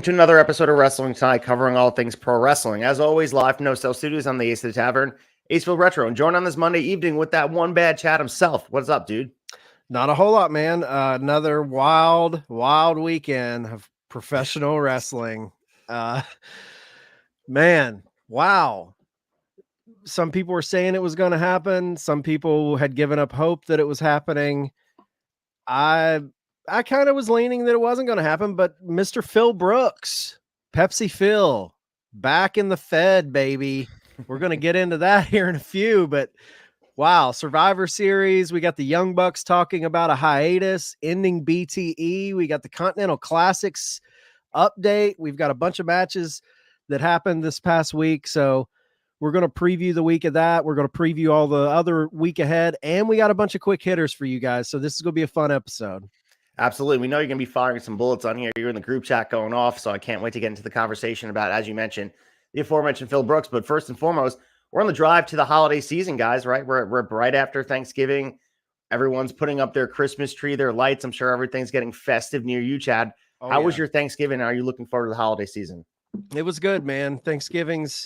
to another episode of Wrestling Tonight, covering all things pro wrestling. As always, live from No Cell Studios on the Ace of the Tavern, Acefield Retro, and joined on this Monday evening with that one bad Chad himself. What's up, dude? Not a whole lot, man. Another wild weekend of professional wrestling. Man, wow. Some people were saying it was going to happen. Some people had given up hope that it was happening. I kind of was leaning that it wasn't going to happen, but Mr. Phil Brooks, Pepsi Phil, back in the Fed, baby. We're going to get into that here in a few, but wow, Survivor Series. We got the Young Bucks talking about a hiatus, ending BTE. We got the Continental Classics update. We've got a bunch of matches that happened this past week, so we're going to preview the week of that. We're going to preview all the other week ahead, and we got a bunch of quick hitters for you guys, so this is going to be a fun episode. Absolutely. We know you're going to be firing some bullets on here. You're in the group chat going off, so I can't wait to get into the conversation about, as you mentioned, the aforementioned Phil Brooks. But first and foremost, we're on the drive to the holiday season, guys, right? We're right after Thanksgiving. Everyone's putting up their Christmas tree, their lights. I'm sure everything's getting festive near you, Chad. How was your Thanksgiving? Are you looking forward to the holiday season? It was good, man. Thanksgiving's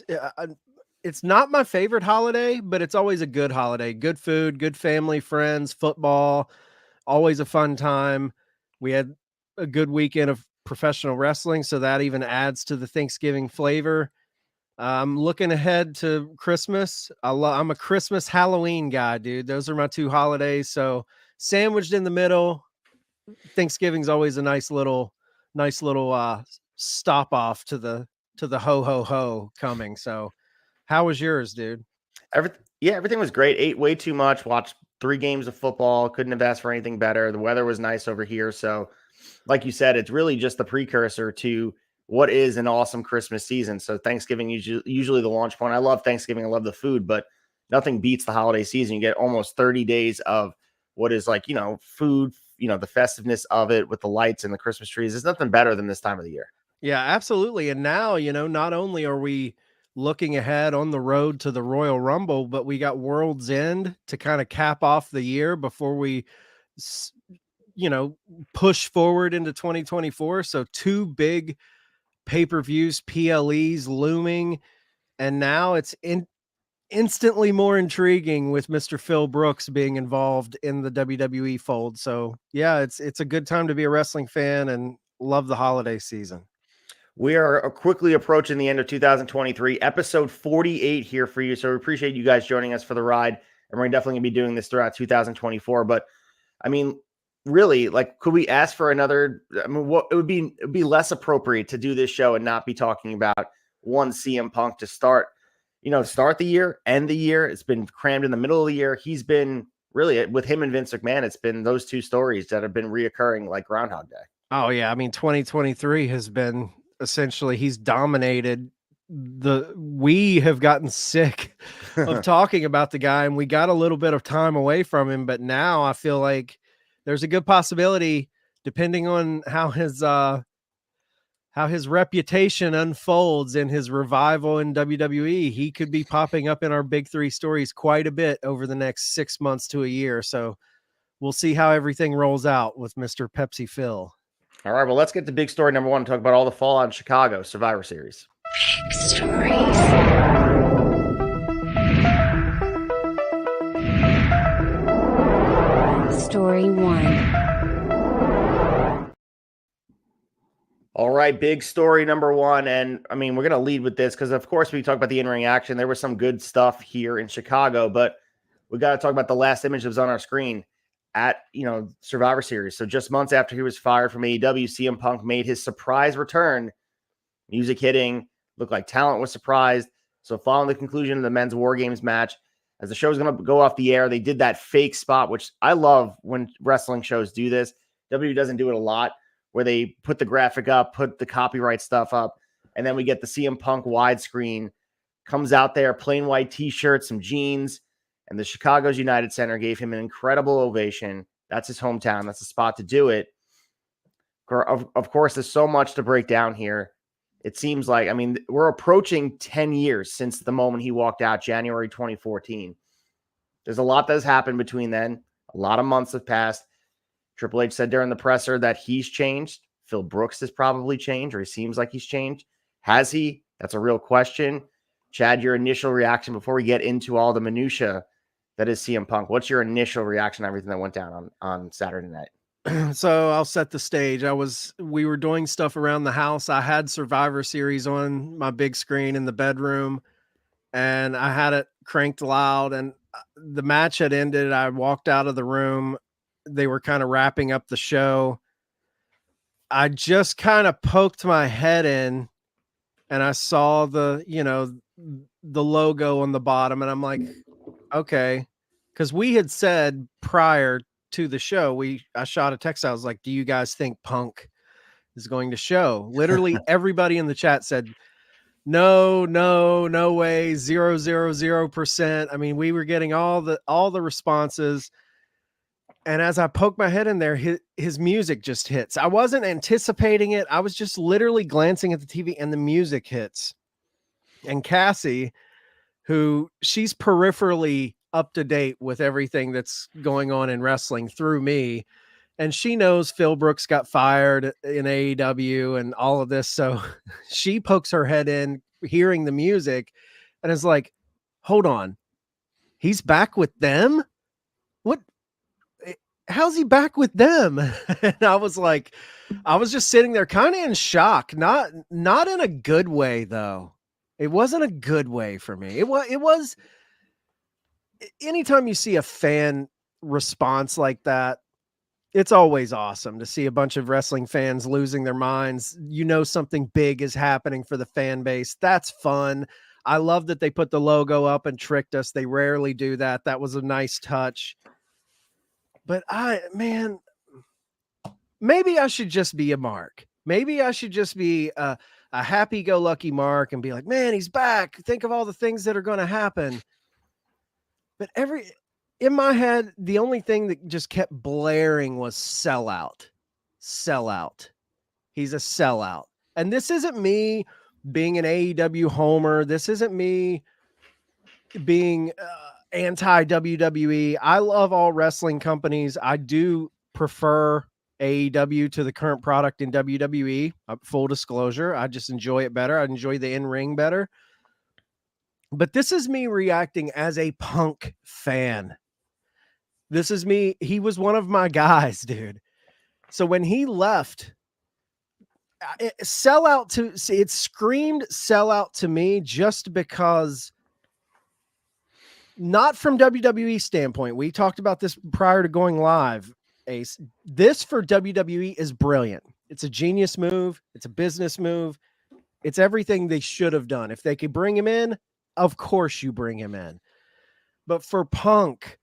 it's not my favorite holiday, but it's always a good holiday. Good food, good family, friends, football, always a fun time. We had a good weekend of professional wrestling, so that even adds to the Thanksgiving flavor. I'm looking ahead to Christmas. I'm a Christmas Halloween guy, dude. Those are my two holidays. So sandwiched in the middle, Thanksgiving's always a nice little stop off to the ho ho ho coming. So how was yours, dude? Everything was great. Ate way too much. Watched 3 games of football. Couldn't have asked for anything better. The weather was nice over here. So, like you said, it's really just the precursor to what is an awesome Christmas season. So Thanksgiving usually the launch point. I love Thanksgiving. I love the food, but nothing beats the holiday season. You get almost 30 days of what is like, food, the festiveness of it with the lights and the Christmas trees. There's nothing better than this time of the year. Yeah, absolutely. And now, not only are we looking ahead on the road to the Royal Rumble, but we got World's End to kind of cap off the year before we, push forward into 2024. So 2 big pay-per-views, PLEs looming. And now it's instantly more intriguing with Mr. Phil Brooks being involved in the WWE fold. So yeah, it's a good time to be a wrestling fan and love the holiday season. We are quickly approaching the end of 2023, episode 48 here for you. So we appreciate you guys joining us for the ride. And we're definitely going to be doing this throughout 2024. But I mean, really, like, could we ask for another? I mean, it would be less appropriate to do this show and not be talking about one CM Punk to start the year, end the year. It's been crammed in the middle of the year. He's been really, with him and Vince McMahon, it's been those 2 stories that have been reoccurring like Groundhog Day. Oh yeah. I mean, 2023 has been essentially, he's dominated. We have gotten sick of talking about the guy, and we got a little bit of time away from him, but now I feel like there's a good possibility, depending on how his reputation unfolds in his revival in WWE, he could be popping up in our big 3 stories quite a bit over the next 6 months to a year. So we'll see how everything rolls out with Mr. Pepsi Phil. All right, well, let's get to big story number 1 and talk about all the fallout in Chicago, Survivor Series. Big stories. Story 1. All right, big story number 1. And I mean, we're going to lead with this because, of course, we talk about the in-ring action. There was some good stuff here in Chicago, but we got to talk about the last image that was on our screen at, Survivor Series. So just months after he was fired from AEW, CM Punk made his surprise return. Music hitting, looked like talent was surprised. So following the conclusion of the men's War Games match, as the show is going to go off the air, they did that fake spot, which I love when wrestling shows do this. WWE doesn't do it a lot, where they put the graphic up, put the copyright stuff up, and then we get the CM Punk widescreen, comes out there, plain white t-shirt, some jeans, and the Chicago's United Center gave him an incredible ovation. That's his hometown. That's the spot to do it. Of course, there's so much to break down here. It seems like, I mean, we're approaching 10 years since the moment he walked out, January 2014. There's a lot that has happened between then. A lot of months have passed. Triple H said during the presser that he's changed Phil Brooks has probably changed, or he seems like he's changed. Has he? That's a real question. Chad, your initial reaction before we get into all the minutia that is CM Punk. What's your initial reaction to everything that went down on Saturday night? So I'll set the stage. We were doing stuff around the house. I had Survivor Series on my big screen in the bedroom, and I had it cranked loud, and the match had ended. I walked out of the room. They were kind of wrapping up the show. I just kind of poked my head in, and I saw the logo on the bottom, and I'm like, okay. Because we had said prior to the show, I shot a text. I was like, do you guys think Punk is going to show? Literally everybody in the chat said, no way, 000%. I mean, we were getting all the responses. And as I poked my head in there, his music just hits. I wasn't anticipating it. I was just literally glancing at the TV, and the music hits. And Cassie, who she's peripherally up to date with everything that's going on in wrestling through me, and she knows Phil Brooks got fired in AEW and all of this. So she pokes her head in hearing the music and is like, hold on, he's back with them? What? How's he back with them? And I was just sitting there kind of in shock, not in a good way though. It wasn't a good way for me. It was anytime you see a fan response like that, it's always awesome to see a bunch of wrestling fans losing their minds. Something big is happening for the fan base. That's fun. I love that they put the logo up and tricked us. They rarely do that. That was a nice touch. But maybe I should just be a Mark. Maybe I should just be a happy-go-lucky Mark and be like, man, he's back. Think of all the things that are going to happen. But in my head, the only thing that just kept blaring was sellout. Sellout. He's a sellout. And this isn't me being an AEW homer. This isn't me being anti-WWE. I love all wrestling companies. I do prefer AEW to the current product in WWE. Full disclosure, I just enjoy it better. I enjoy the in-ring better. But this is me reacting as a Punk fan. This is me. He was one of my guys, dude. So when he left, it screamed sellout to me just because, not from WWE standpoint. We talked about this prior to going live. Ace, this for WWE is brilliant. It's a genius move. It's a business move. It's everything they should have done. If they could bring him in, of course you bring him in. But for Punk,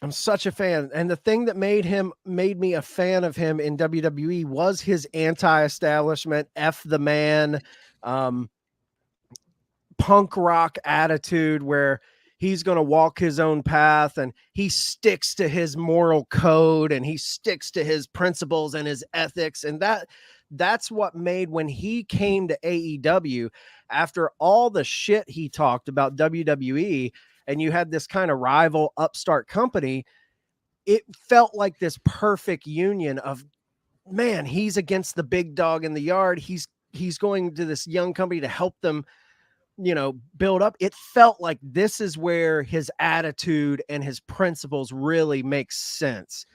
I'm such a fan. And the thing that made me a fan of him in WWE was his anti-establishment, F the man, punk rock attitude where he's going to walk his own path and he sticks to his moral code and he sticks to his principles and his ethics. And that's what made, when he came to AEW, after all the shit he talked about WWE, and you had this kind of rival upstart company, it felt like this perfect union of, man, he's against the big dog in the yard. He's going to this young company to help them, build up. It felt like this is where his attitude and his principles really make sense.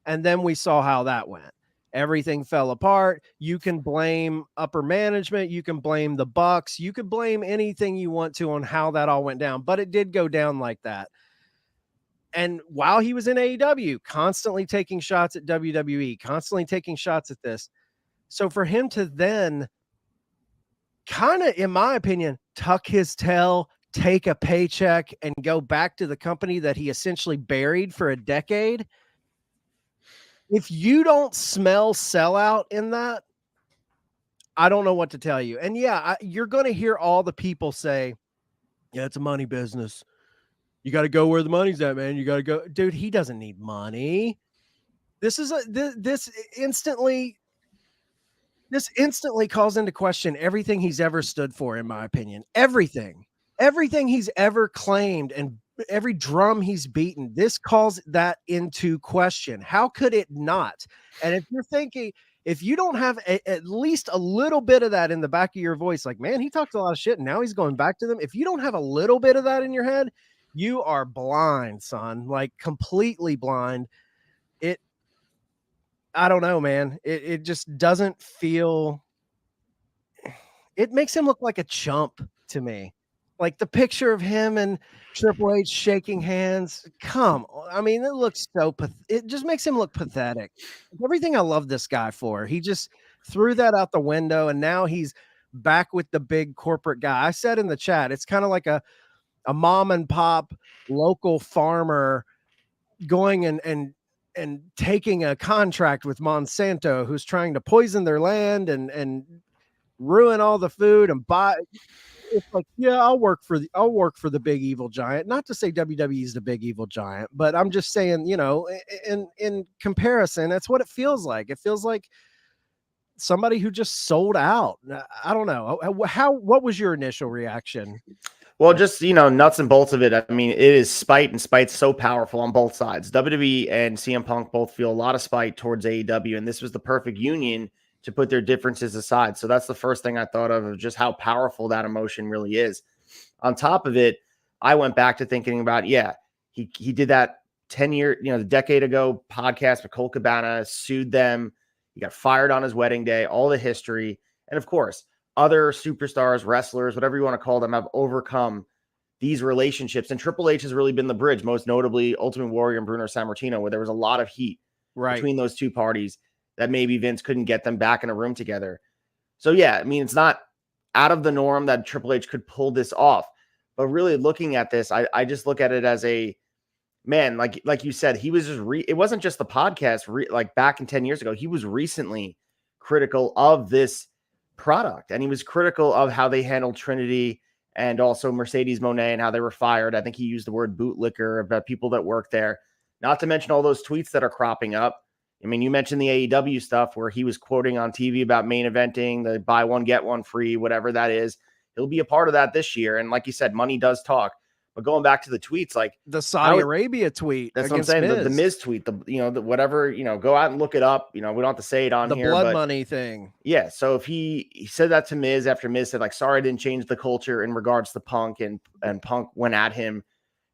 And then we saw how that went. Everything fell apart. You can blame upper management. You can blame the Bucks. You could blame anything you want to on how that all went down, but it did go down like that. And while he was in AEW, constantly taking shots at WWE, constantly taking shots at this. So for him to then kind of, in my opinion, tuck his tail, take a paycheck, and go back to the company that he essentially buried for a decade, if you don't smell sellout in that, I don't know what to tell you. And yeah, you're going to hear all the people say, yeah, it's a money business. You got to go where the money's at, man. You got to go. Dude, he doesn't need money. This instantly calls into question everything he's ever stood for, in my opinion. Everything he's ever claimed and every drum he's beaten, this calls that into question. How could it not? And if you're thinking, if you don't have at least a little bit of that in the back of your voice, like, man, he talks a lot of shit and now he's going back to them. If you don't have a little bit of that in your head, you are blind, son, like completely blind. I don't know, man. It just doesn't feel, it makes him look like a chump to me. Like the picture of him and Triple H shaking hands. Come on. I mean, it looks so it just makes him look pathetic. Everything I love this guy for, he just threw that out the window and now he's back with the big corporate guy. I said in the chat, it's kind of like a mom and pop local farmer going and taking a contract with Monsanto, who's trying to poison their land and ruin all the food and buy. It's like, yeah, I'll work for the big evil giant. Not to say WWE is the big evil giant, but I'm just saying, you know, in comparison, that's what it feels like. It feels like somebody who just sold out. I don't know. What was your initial reaction? Well, just, you know, nuts and bolts of it. I mean, it is spite, and spite's so powerful on both sides. WWE and CM Punk both feel a lot of spite towards AEW, and this was the perfect union to put their differences aside. So that's the first thing I thought of just how powerful that emotion really is. On top of it, I went back to thinking about, yeah, he did that 10-year, you know, the decade ago podcast with Colt Cabana, sued them. He got fired on his wedding day, all the history. And of course, other superstars, wrestlers, whatever you want to call them, have overcome these relationships. And Triple H has really been the bridge, most notably Ultimate Warrior and Bruno Sammartino, where there was a lot of heat between those two parties that maybe Vince couldn't get them back in a room together. So yeah, I mean, it's not out of the norm that Triple H could pull this off. But really looking at this, I just look at it as a, man, like you said, he was just it wasn't just the podcast like back in 10 years ago. He was recently critical of this product, and he was critical of how they handled Trinity and also Mercedes Moné and how they were fired. I think he used the word bootlicker about people that work there, not to mention all those tweets that are cropping up. I mean, you mentioned the AEW stuff where he was quoting on TV about main eventing, the buy one, get one free, whatever that is. He'll be a part of that this year. And like you said, money does talk. But going back to the tweets, like the Saudi Arabia tweet, that's what I'm saying. The Miz tweet, the whatever, go out and look it up. We don't have to say it on the here. Blood money thing. Yeah. So if he said that to Miz after Miz said, like, sorry, I didn't change the culture in regards to Punk, and Punk went at him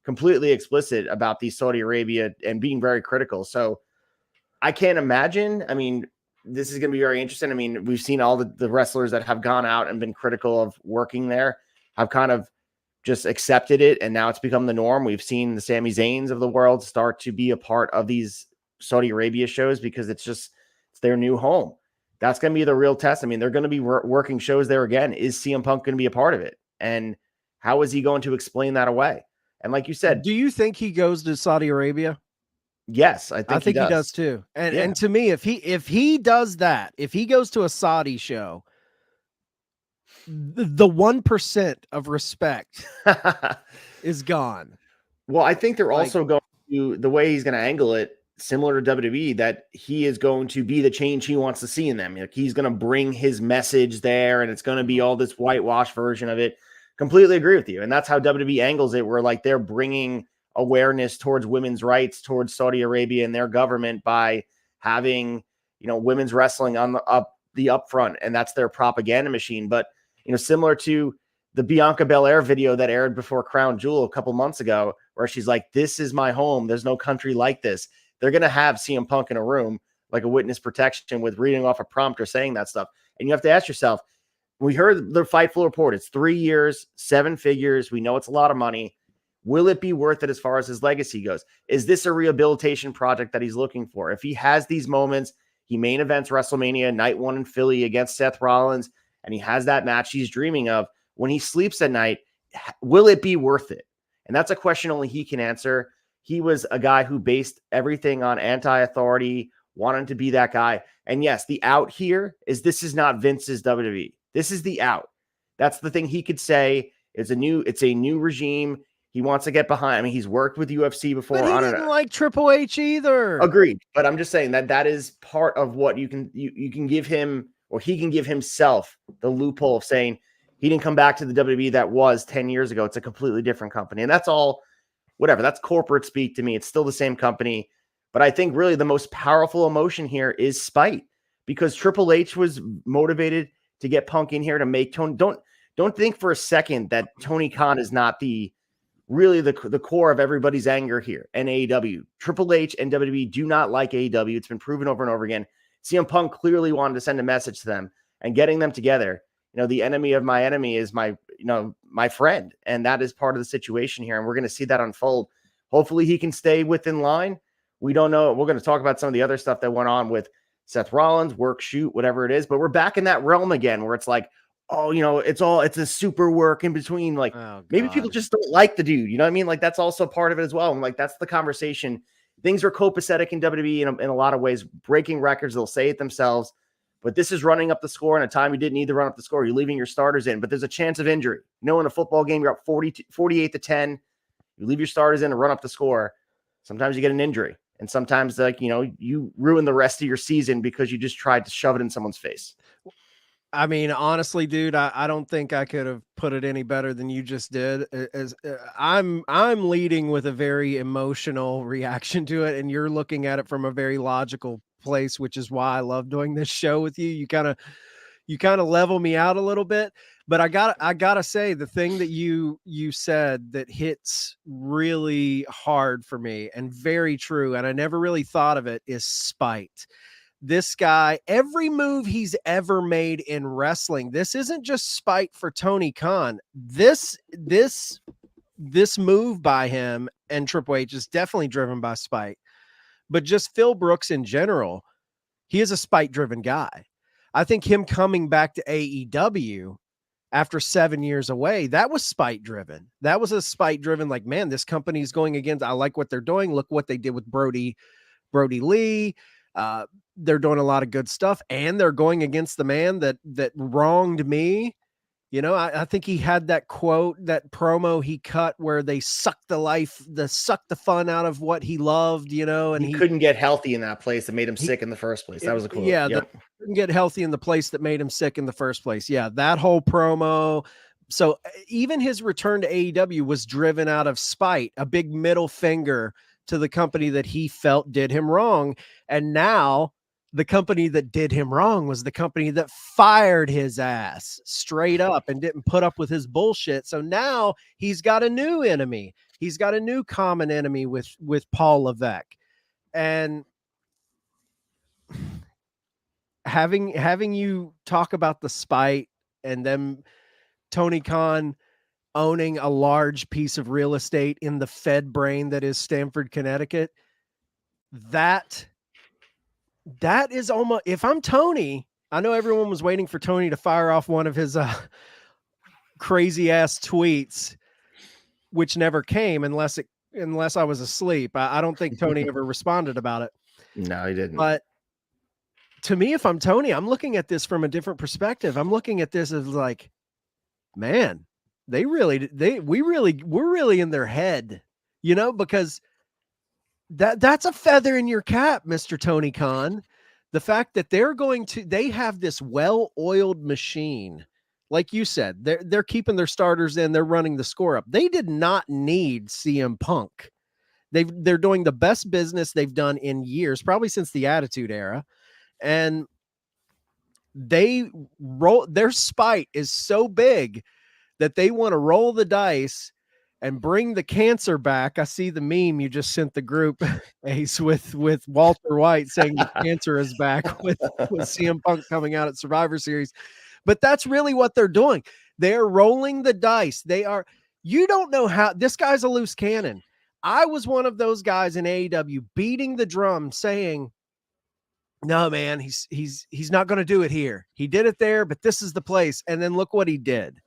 completely explicit about the Saudi Arabia and being very critical. So I can't imagine. I mean, this is going to be very interesting. I mean, we've seen all the wrestlers that have gone out and been critical of working there have kind of just accepted it, and now it's become the norm. We've seen the Sami Zayns of the world start to be a part of these Saudi Arabia shows because it's their new home. That's going to be the real test. I mean, they're going to be working shows there again. Is CM Punk going to be a part of it? And how is he going to explain that away? And like you said, do you think he goes to Saudi Arabia? Yes, I think he does too. And to me, if he does that, if he goes to a Saudi show, the 1% of respect is gone. Well, I think they're also going to, the way he's going to angle it, similar to WWE, that he is going to be the change he wants to see in them. Like, he's going to bring his message there, and it's going to be all this whitewash version of it. Completely agree with you. And that's how WWE angles it, where like they're bringing awareness towards women's rights, towards Saudi Arabia and their government by having, women's wrestling on the upfront, and that's their propaganda machine. But similar to the Bianca Belair video that aired before Crown Jewel a couple months ago, where she's like, this is my home. There's no country like this. They're going to have CM Punk in a room, like a witness protection, with reading off a prompter saying that stuff. And you have to ask yourself, we heard the Fightful report. It's 3 years, 7 figures. We know it's a lot of money. Will it be worth it as far as his legacy goes? Is this a rehabilitation project that he's looking for? If he has these moments, he main events WrestleMania night 1 in Philly against Seth Rollins, and he has that match he's dreaming of, when he sleeps at night, will it be worth it? And that's a question only he can answer. He was a guy who based everything on anti-authority, wanted to be that guy. And yes, the out here is, this is not Vince's WWE. This is the out. That's the thing he could say. It's a new regime. He wants to get behind. I mean, he's worked with UFC before. But he didn't like Triple H either. Agreed. But I'm just saying that is part of what you can give him, or he can give himself the loophole of saying he didn't come back to the WWE that was 10 years ago. It's a completely different company. And that's all, whatever. That's corporate speak to me. It's still the same company. But I think really the most powerful emotion here is spite, because Triple H was motivated to get Punk in here to make Tony. Don't think for a second that Tony Khan is not really the core of everybody's anger here. And AEW, Triple H and WWE do not like AEW. It's been proven over and over again. CM Punk clearly wanted to send a message to them, and getting them together. The enemy of my enemy is my friend, and that is part of the situation here. And we're going to see that unfold. Hopefully, he can stay within line. We don't know. We're going to talk about some of the other stuff that went on with Seth Rollins, work, shoot, whatever it is. But we're back in that realm again, where it's like, oh, it's a super work in between. Like, maybe people just don't like the dude. You know what I mean? Like, that's also part of it as well. And like, that's the conversation. Things are copacetic in WWE in a lot of ways, breaking records. They'll say it themselves, but this is running up the score in a time you didn't need to run up the score. You're leaving your starters in, but there's a chance of injury. In a football game, you're up 48-10. You leave your starters in to run up the score. Sometimes you get an injury, and sometimes you ruin the rest of your season because you just tried to shove it in someone's face. I mean, honestly, dude, I don't think I could have put it any better than you just did. I'm leading with a very emotional reaction to it, and you're looking at it from a very logical place, which is why I love doing this show with you. You kind of level me out a little bit, but I gotta say, the thing that you said that hits really hard for me and very true, and I never really thought of it, is spite. This guy, every move he's ever made in wrestling, this isn't just spite for Tony Khan. This move by him and Triple H is definitely driven by spite. But just Phil Brooks in general, he is a spite-driven guy. I think him coming back to AEW after 7 years away, that was spite-driven. That was a spite-driven, like, man, this company's going against, I like what they're doing. Look what they did with Brody Lee. They're doing a lot of good stuff, and they're going against the man that wronged me. I think he had that quote, that promo he cut where they sucked the fun out of what he loved, and he couldn't get healthy in that place that made him sick in the first place. That was a quote. Yeah. Yep. Couldn't get healthy in the place that made him sick in the first place. Yeah. That whole promo. So even his return to AEW was driven out of spite, a big middle finger to the company that he felt did him wrong. And now the company that did him wrong was the company that fired his ass straight up and didn't put up with his bullshit. So now he's got a new enemy. He's got a new common enemy with Paul Levesque. And having you talk about the spite and then Tony Khan owning a large piece of real estate in the Fed brain that is Stamford, Connecticut, that is almost, if I'm Tony, I know everyone was waiting for Tony to fire off one of his crazy ass tweets, which never came unless I was asleep. I don't think Tony ever responded about it. No, he didn't. But to me, if I'm Tony, I'm looking at this from a different perspective. I'm looking at this as like, man, we're really in their head, because that's a feather in your cap, Mr. Tony Khan. The fact that they have this well-oiled machine. Like you said, they're keeping their starters in, they're running the score up. They did not need CM Punk. They're doing the best business they've done in years, probably since the Attitude Era. And their spite is so big that they want to roll the dice and bring the cancer back. I see the meme you just sent the group, Ace, with Walter White saying the cancer is back with CM Punk coming out at Survivor Series. But that's really what they're doing. They're rolling the dice. You don't know how, this guy's a loose cannon. I was one of those guys in AEW beating the drum saying, no, man, he's not going to do it here. He did it there, but this is the place. And then look what he did.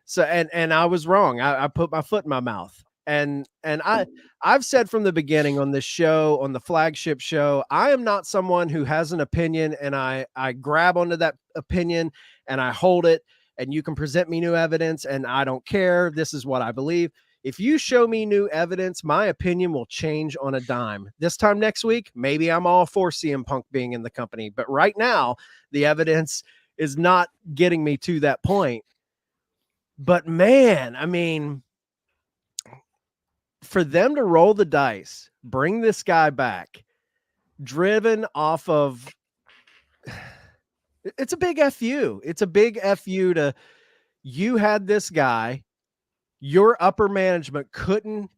So, and I was wrong. I put my foot in my mouth. And I've said from the beginning on this show, on the flagship show, I am not someone who has an opinion and I grab onto that opinion and I hold it, and you can present me new evidence and I don't care. This is what I believe. If you show me new evidence, my opinion will change on a dime. This time next week, maybe I'm all for CM Punk being in the company. But right now, the evidence is not getting me to that point. But man, I mean, for them to roll the dice, bring this guy back, driven off of It's a big FU. It's a big FU to you had this guy, your upper management couldn't.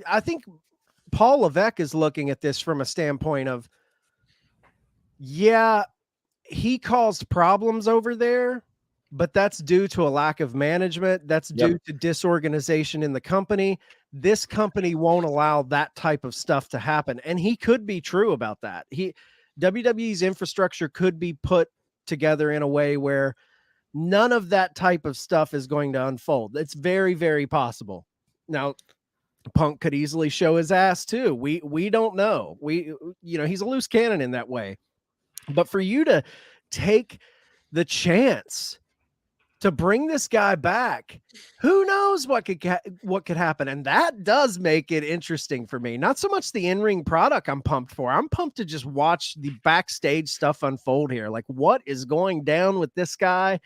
I think Paul Levesque is looking at this from a standpoint of, yeah, he caused problems over there, but that's due to a lack of management. That's due to disorganization in the company. This company won't allow that type of stuff to happen. And he could be true about that. WWE's infrastructure could be put together in a way where none of that type of stuff is going to unfold. It's very, very possible. Now, Punk could easily show his ass too. We don't know. He's a loose cannon in that way. But for you to take the chance to bring this guy back, who knows what could happen? And that does make it interesting for me. Not so much the in-ring product I'm pumped for. I'm pumped to just watch the backstage stuff unfold here. Like, what is going down with this guy?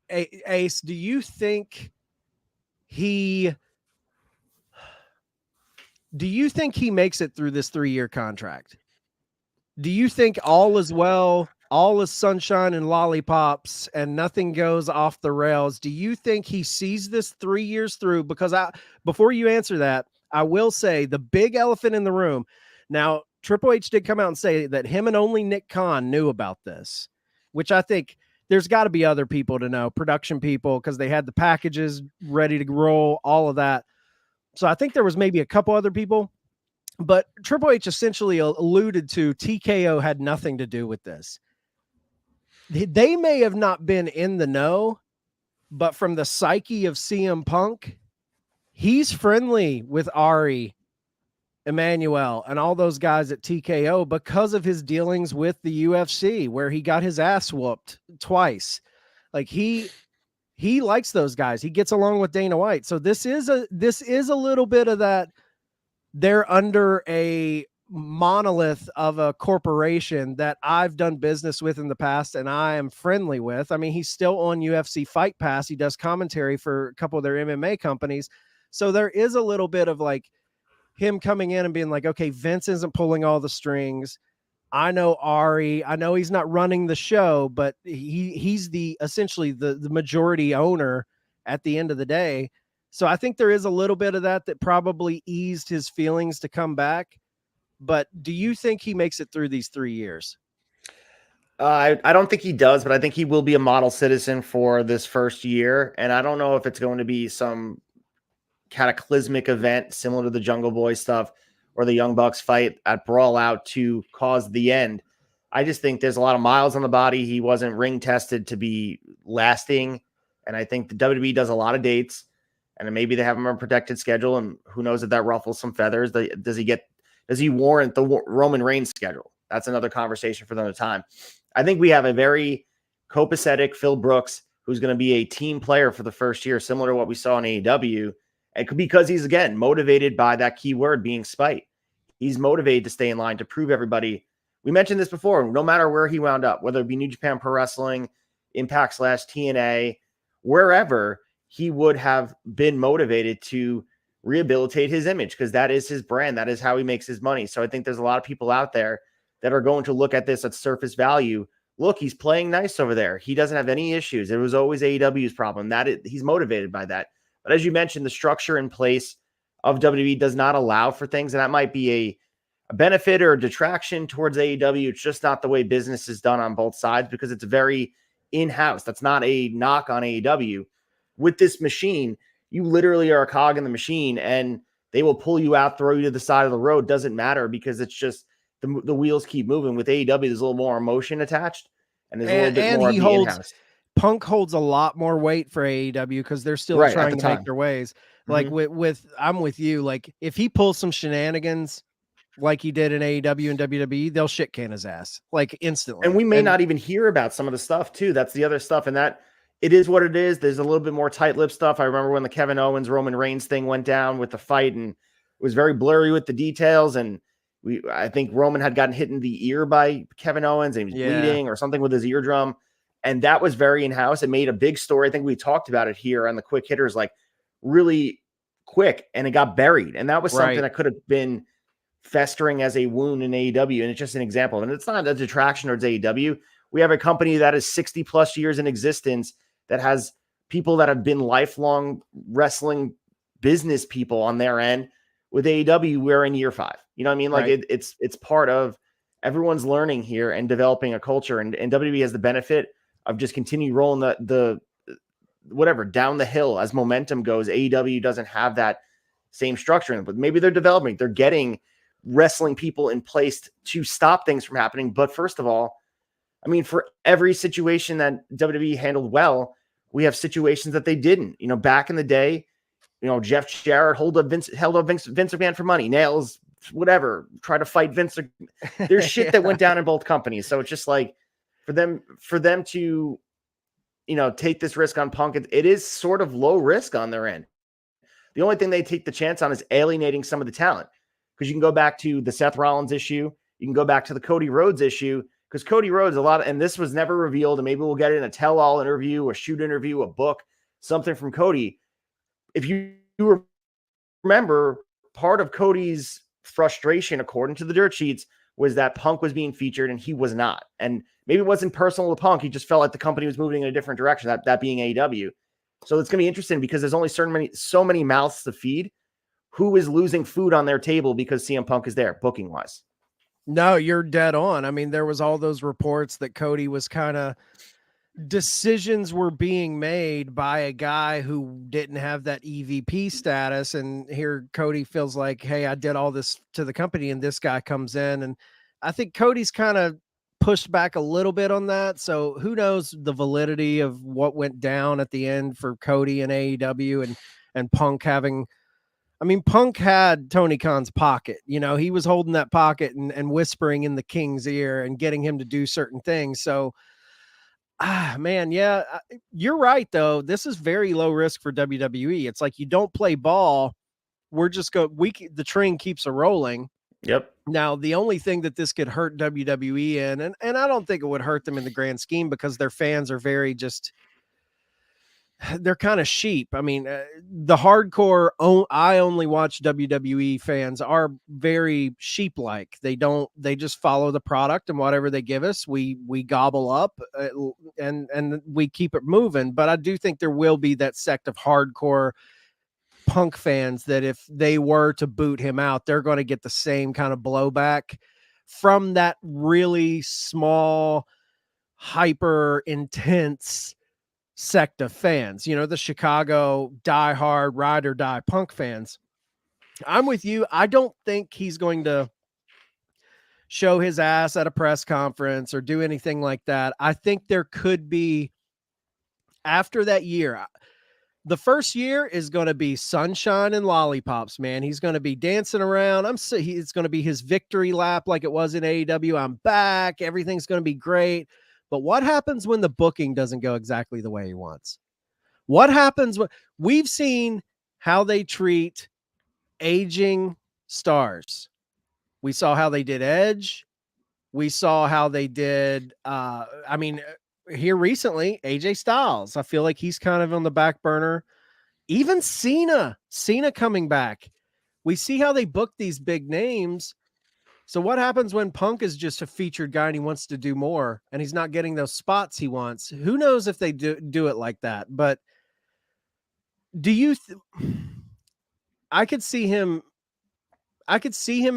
Ace, do you think he makes it through this 3-year contract? Do you think all is well, all is sunshine and lollipops, and nothing goes off the rails? Do you think he sees this 3 years through? Because before you answer that, I will say the big elephant in the room. Now, Triple H did come out and say that him and only Nick Khan knew about this, which I think there's got to be other people to know, production people, because they had the packages ready to roll, all of that. So I think there was maybe a couple other people. But Triple H essentially alluded to TKO had nothing to do with this. They may have not been in the know, but from the psyche of CM Punk, he's friendly with Ari, Emmanuel, and all those guys at TKO because of his dealings with the UFC, where he got his ass whooped twice. Like he likes those guys. He gets along with Dana White. So this is a little bit of that. They're under a monolith of a corporation that I've done business with in the past and I am friendly with. I mean, he's still on UFC Fight Pass. He does commentary for a couple of their MMA companies. So there is a little bit of like him coming in and being like, okay, Vince isn't pulling all the strings. I know Ari. I know he's not running the show, but he's essentially the majority owner at the end of the day. So I think there is a little bit of that probably eased his feelings to come back. But do you think he makes it through these 3 years? I don't think he does, but I think he will be a model citizen for this first year. And I don't know if it's going to be some cataclysmic event similar to the Jungle Boy stuff or the Young Bucks fight at Brawl Out to cause the end. I just think there's a lot of miles on the body. He wasn't ring tested to be lasting. And I think the WWE does a lot of dates. And maybe they have him on a protected schedule, and who knows if that ruffles some feathers. Does he warrant the Roman Reigns schedule? That's another conversation for another time. I think we have a very copacetic Phil Brooks who's going to be a team player for the first year, similar to what we saw in AEW. And because he's, again, motivated by that key word being spite. He's motivated to stay in line, to prove everybody. We mentioned this before, no matter where he wound up, whether it be New Japan Pro Wrestling, Impact / TNA, wherever, he would have been motivated to rehabilitate his image because that is his brand. That is how he makes his money. So I think there's a lot of people out there that are going to look at this at surface value. Look, he's playing nice over there. He doesn't have any issues. It was always AEW's problem. He's motivated by that. But as you mentioned, the structure in place of WWE does not allow for things, and that might be a benefit or a detraction towards AEW. It's just not the way business is done on both sides because it's very in-house. That's not a knock on AEW. With this machine, you literally are a cog in the machine and they will pull you out, throw you to the side of the road. Doesn't matter because it's just the wheels keep moving. With AEW, there's a little more emotion attached and there's a little bit more of the in-house. Punk holds a lot more weight for AEW because they're still trying to make their ways. Like I'm with you. Like if he pulls some shenanigans like he did in AEW and WWE, they'll shit can his ass like instantly. And we may not even hear about some of the stuff too. That's the other stuff. And that it is what it is. There's a little bit more tight-lipped stuff. I remember when the Kevin Owens, Roman Reigns thing went down with the fight and it was very blurry with the details. And I think Roman had gotten hit in the ear by Kevin Owens and he was bleeding or something with his eardrum. And that was very in-house. It made a big story. I think we talked about it here on the Quick Hitters, like really quick, and it got buried. And that was something that could have been festering as a wound in AEW. And it's just an example. And it's not a detraction towards AEW. We have a company that is 60 plus years in existence that has people that have been lifelong wrestling business people on their end. With AEW, we're in year 5. You know what I mean? Like Right. it's part of everyone's learning here and developing a culture. And WWE has the benefit of just continue rolling the whatever down the hill as momentum goes. AEW doesn't have that same structure, but maybe they're developing. They're getting wrestling people in place to stop things from happening. But first of all, I mean, for every situation that WWE handled well, we have situations that they didn't. You know, back in the day, you know, Jeff Jarrett held up Vince McMahon for money, nails, whatever, try to fight Vince. There's shit that went down in both companies. So it's just like for them to, you know, take this risk on Punk, it is sort of low risk on their end. The only thing they take the chance on is alienating some of the talent, because you can go back to the Seth Rollins issue. You can go back to the Cody Rhodes issue, because Cody Rhodes, and this was never revealed, and maybe we'll get it in a tell-all interview, a shoot interview, a book, something from Cody. If you remember, part of Cody's frustration, according to the dirt sheets, was that Punk was being featured and he was not. And maybe it wasn't personal to Punk. He just felt like the company was moving in a different direction, that being AEW. So it's going to be interesting because there's only so many mouths to feed. Who is losing food on their table because CM Punk is there, booking wise? No, you're dead on. I mean, there was all those reports that Cody was kind of decisions were being made by a guy who didn't have that EVP status. And here Cody feels like, hey, I did all this to the company and this guy comes in. And I think Cody's kind of pushed back a little bit on that. So who knows the validity of what went down at the end for Cody and AEW and Punk having, I mean, Punk had Tony Khan's pocket, you know, he was holding that pocket and whispering in the King's ear and getting him to do certain things. So, man, yeah, you're right, though. This is very low risk for WWE. It's like you don't play ball. We're just the train keeps a rolling. Yep. Now, the only thing that this could hurt WWE in, and I don't think it would hurt them in the grand scheme because their fans are very just, they're kind of sheep. I mean, the hardcore, I only watch WWE fans are very sheep-like. They just follow the product and whatever they give us, we gobble up and we keep it moving. But I do think there will be that sect of hardcore Punk fans that if they were to boot him out, they're going to get the same kind of blowback from that really small, hyper intense sect of fans, you know, the Chicago diehard ride or die Punk fans. I'm with you. I don't think he's going to show his ass at a press conference or do anything like that. I think there could be, after that year, the first year is going to be sunshine and lollipops, man. He's going to be dancing around. It's going to be his victory lap like it was in AEW. I'm back. Everything's going to be great. But what happens when the booking doesn't go exactly the way he wants? What happens when we've seen how they treat aging stars? We saw how they did Edge. We saw how they did, here recently, AJ Styles. I feel like he's kind of on the back burner. Even Cena coming back. We see how they book these big names. So what happens when Punk is just a featured guy and he wants to do more and he's not getting those spots he wants? Who knows if they do it like that? But do you I could see him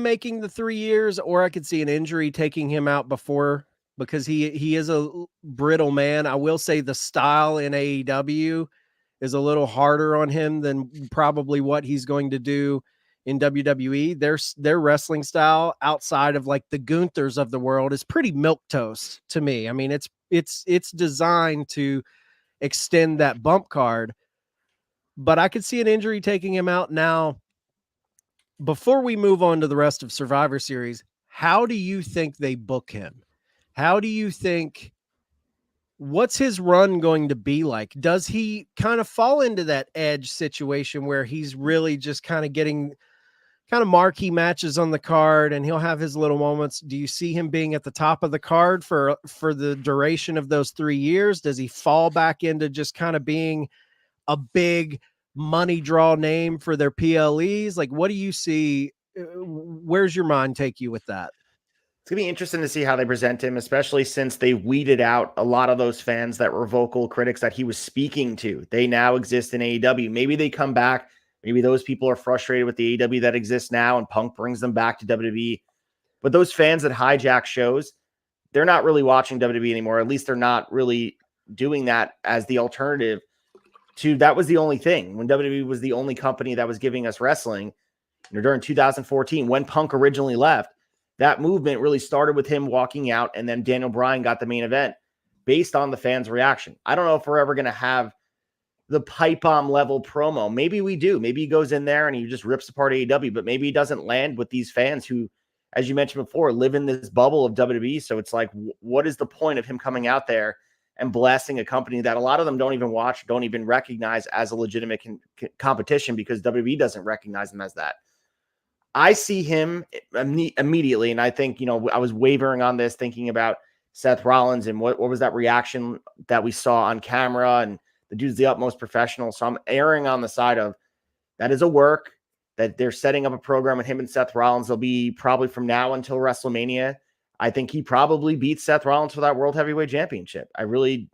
making the 3 years, or I could see an injury taking him out before, because he is a brittle man. I will say the style in AEW is a little harder on him than probably what he's going to do in WWE. Their wrestling style outside of like the Gunthers of the world is pretty milquetoast to me. I mean, it's designed to extend that bump card, but I could see an injury taking him out. Now, before we move on to the rest of Survivor Series, how do you think they book him? How do you think, what's his run going to be like? Does he kind of fall into that Edge situation where he's really just kind of getting kind of marquee matches on the card and he'll have his little moments? Do you see him being at the top of the card for the duration of those 3 years? Does he fall back into just kind of being a big money draw name for their PLEs? Like, what do you see where's your mind take you with that? It's gonna be interesting to see how they present him, especially since they weeded out a lot of those fans that were vocal critics that he was speaking to. They now exist in AEW. Maybe they come back. Maybe those people are frustrated with the AEW that exists now, and Punk brings them back to WWE. But those fans that hijack shows, they're not really watching WWE anymore. At least they're not really doing that as the alternative to that was the only thing when WWE was the only company that was giving us wrestling. During 2014, when Punk originally left, that movement really started with him walking out, and then Daniel Bryan got the main event based on the fans' reaction. I don't know if we're ever going to have the pipe bomb level promo. Maybe we do. Maybe he goes in there and he just rips apart AEW, but maybe he doesn't land with these fans who, as you mentioned before, live in this bubble of WWE. So it's like, what is the point of him coming out there and blasting a company that a lot of them don't even watch, don't even recognize as a legitimate competition because WWE doesn't recognize them as that. I see him immediately, and I think, I was wavering on this, thinking about Seth Rollins and what was that reaction that we saw on camera, and the dude's the utmost professional. So I'm erring on the side of that is a work, that they're setting up a program with him and Seth Rollins. They'll be probably from now until WrestleMania. I think he probably beats Seth Rollins for that World Heavyweight Championship. I really,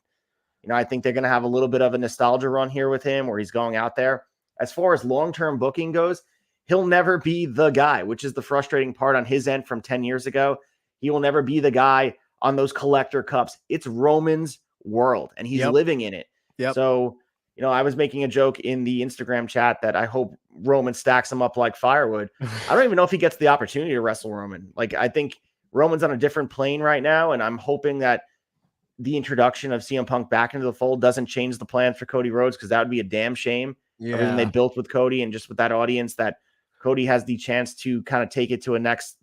I think they're going to have a little bit of a nostalgia run here with him where he's going out there. As far as long-term booking goes, he'll never be the guy, which is the frustrating part on his end from 10 years ago. He will never be the guy on those collector cups. It's Roman's world, and he's living in it. Yep. So, I was making a joke in the Instagram chat that I hope Roman stacks him up like firewood. I don't even know if he gets the opportunity to wrestle Roman. Like, I think Roman's on a different plane right now, and I'm hoping that the introduction of CM Punk back into the fold doesn't change the plans for Cody Rhodes, because that would be a damn shame. Yeah. Everything they built with Cody, and just with that audience, that Cody has the chance to kind of take it to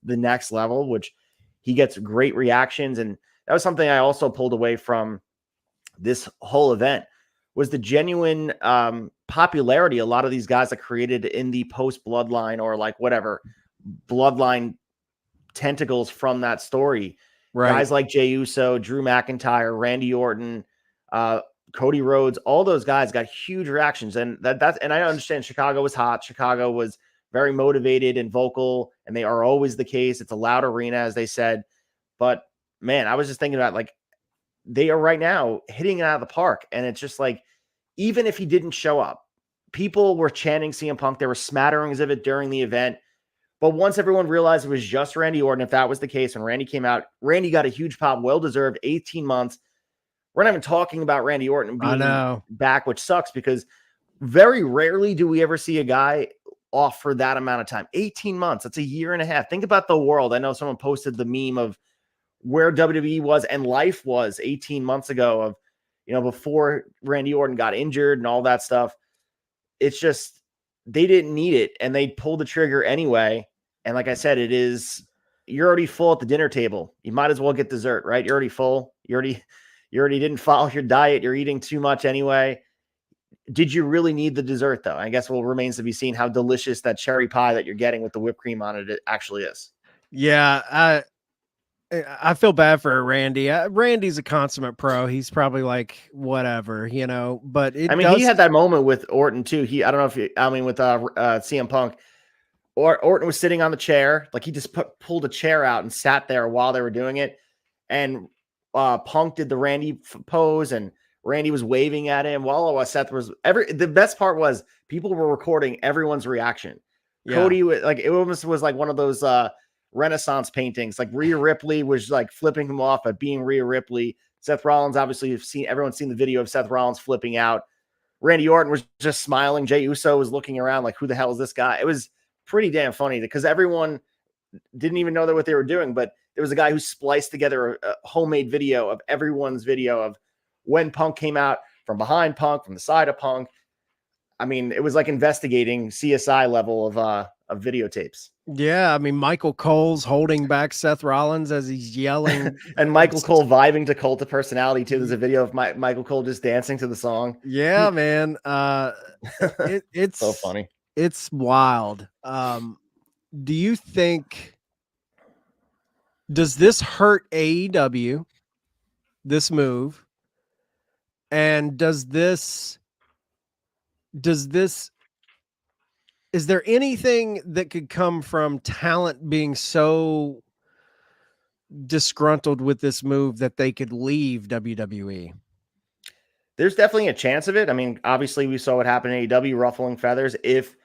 the next level, which he gets great reactions. And that was something I also pulled away from this whole event, was the genuine popularity a lot of these guys that created in the post Bloodline, or like whatever Bloodline tentacles from that story. Right. Guys like Jey Uso, Drew McIntyre, Randy Orton, Cody Rhodes, all those guys got huge reactions. And and I understand Chicago was hot. Chicago was very motivated and vocal, and they are always the case. It's a loud arena, as they said. But man, I was just thinking about, like, they are right now hitting it out of the park. And it's just like, even if he didn't show up, people were chanting CM Punk. There were smatterings of it during the event. But once everyone realized it was just Randy Orton, if that was the case, when Randy came out, Randy got a huge pop, well-deserved, 18 months. We're not even talking about Randy Orton being back, which sucks, because very rarely do we ever see a guy off for that amount of time. 18 months. That's a year and a half. Think about the world. I know someone posted the meme of where WWE was and life was 18 months ago, of, before Randy Orton got injured and all that stuff. It's just, they didn't need it, and they pulled the trigger anyway. And like I said, you're already full at the dinner table. You might as well get dessert, right? You're already full. You already didn't follow your diet. You're eating too much anyway. Did you really need the dessert, though? I guess what remains to be seen how delicious that cherry pie that you're getting with the whipped cream on it actually is. Yeah, I feel bad for Randy. Randy's a consummate pro. He's probably like, whatever, but he had that moment with Orton too. I don't know if with CM Punk, or Orton was sitting on the chair. Like, he just pulled a chair out and sat there while they were doing it. And Punk did the Randy pose, and Randy was waving at him while Seth was the best part was people were recording everyone's reaction. Yeah. Cody was like, it almost was like one of those Renaissance paintings. Like, Rhea Ripley was like flipping him off at being Rhea Ripley. Seth Rollins, obviously, everyone's seen the video of Seth Rollins flipping out. Randy Orton was just smiling. Jey Uso was looking around like, who the hell is this guy? It was pretty damn funny, because everyone didn't even know what they were doing. But there was a guy who spliced together a homemade video of everyone's video of when Punk came out, from behind Punk, from the side of Punk. I mean, it was like investigating CSI level of videotapes. Yeah, I mean, Michael Cole's holding back Seth Rollins as he's yelling. And Michael Cole vibing to Cult of Personality, too. There's a video of Michael Cole just dancing to the song. Yeah, man. It's so funny. It's wild. Do you think, does this hurt AEW, this move? And does this is there anything that could come from talent being so disgruntled with this move that they could leave WWE? There's definitely a chance of it. I mean, obviously we saw what happened in AEW, ruffling feathers. If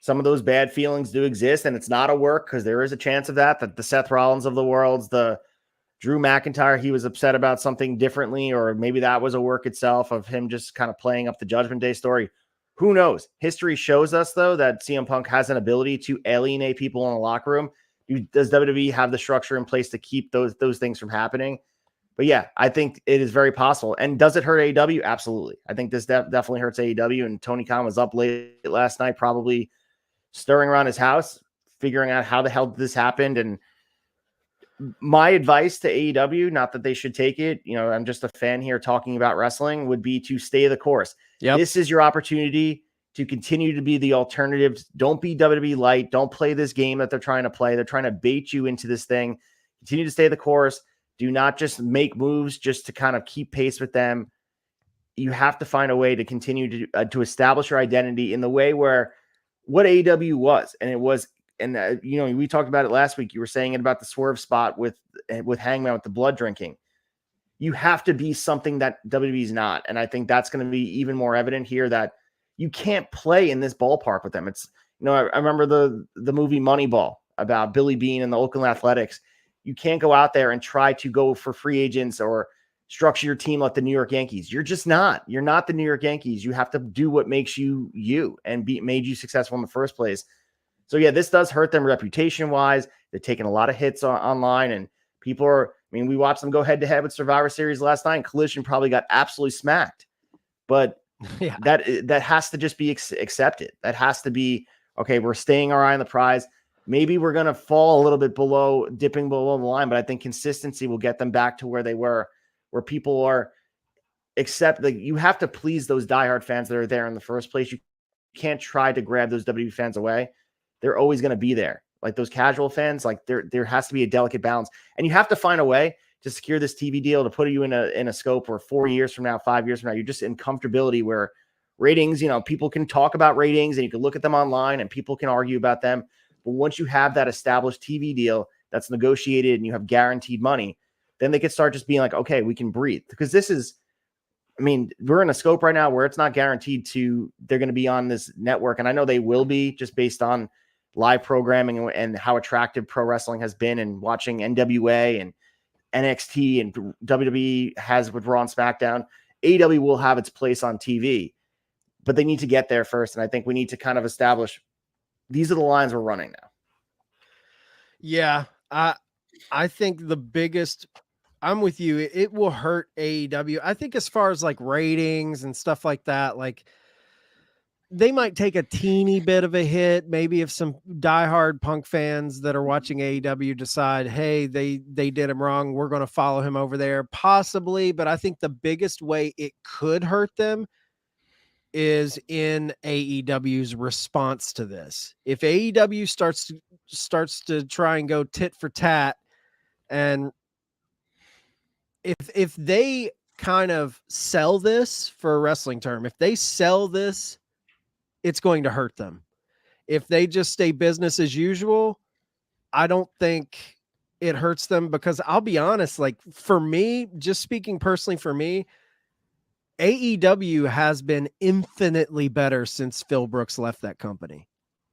some of those bad feelings do exist and it's not a work, because there is a chance of that the Seth Rollins of the worlds, the Drew McIntyre, he was upset about something differently, or maybe that was a work itself of him just kind of playing up the Judgment Day story. Who knows? History shows us, though, that CM Punk has an ability to alienate people in the locker room. Does WWE have the structure in place to keep those things from happening? But yeah, I think it is very possible. And does it hurt AEW? Absolutely. I think this definitely hurts AEW. And Tony Khan was up late last night, probably stirring around his house, figuring out how the hell this happened. And my advice to AEW, not that they should take it, I'm just a fan here talking about wrestling, would be to stay the course. Yep. This is your opportunity to continue to be the alternatives. Don't be WWE light. Don't play this game that they're trying to play. They're trying to bait you into this thing. Continue to stay the course. Do not just make moves just to kind of keep pace with them. You have to find a way to continue to establish your identity in the way where what AEW was. And it was, and we talked about it last week. You were saying it about the swerve spot with Hangman with the blood drinking. You have to be something that WWE's not. And I think that's going to be even more evident here, that you can't play in this ballpark with them. It's, I remember the movie Moneyball about Billy Beane and the Oakland Athletics. You can't go out there and try to go for free agents or structure your team like the New York Yankees. You're just not. You're not the New York Yankees. You have to do what makes you you and made you successful in the first place. So yeah, this does hurt them reputation-wise. They're taking a lot of hits online, and people are, we watched them go head-to-head with Survivor Series last night, and Collision probably got absolutely smacked. But yeah, that has to just be accepted. That has to be, okay, we're staying our eye on the prize. Maybe we're going to fall a little bit dipping below the line, but I think consistency will get them back to where they were, where people are you have to please those diehard fans that are there in the first place. You can't try to grab those WWE fans away. They're always going to be there. Like those casual fans, like there has to be a delicate balance, and you have to find a way to secure this TV deal to put you in a scope where 4 years from now, 5 years from now, you're just in comfortability where ratings, people can talk about ratings and you can look at them online and people can argue about them. But once you have that established TV deal that's negotiated and you have guaranteed money, then they can start just being like, okay, we can breathe. Because this is, we're in a scope right now where it's not guaranteed they're going to be on this network. And I know they will be, just based on live programming and how attractive pro wrestling has been, and watching NWA and NXT and WWE has with Raw and SmackDown. AEW will have its place on TV, but they need to get there first. And I think we need to kind of establish these are the lines we're running now. Yeah. I think the biggest, I'm with you. It will hurt AEW. I think as far as like ratings and stuff like that, like they might take a teeny bit of a hit. Maybe if some diehard Punk fans that are watching AEW decide, hey, they did him wrong, we're going to follow him over there, possibly. But I think the biggest way it could hurt them is in AEW's response to this. If AEW starts to try and go tit for tat, and if they kind of sell this, for a wrestling term, if they sell this, it's going to hurt them. If they just stay business as usual, I don't think it hurts them, because I'll be honest, like for me, just speaking personally for me, AEW has been infinitely better since Phil Brooks left that company.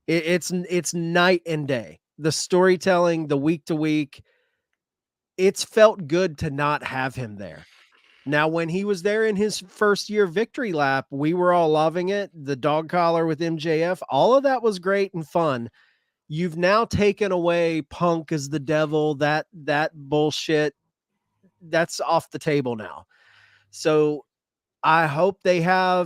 It's night and day. The storytelling, the week to week, it's felt good to not have him there. Now, when he was there in his first year victory lap, we were all loving it. The dog collar with MJF, all of that was great and fun. You've now taken away Punk as the devil. That bullshit, that's off the table now. So I hope I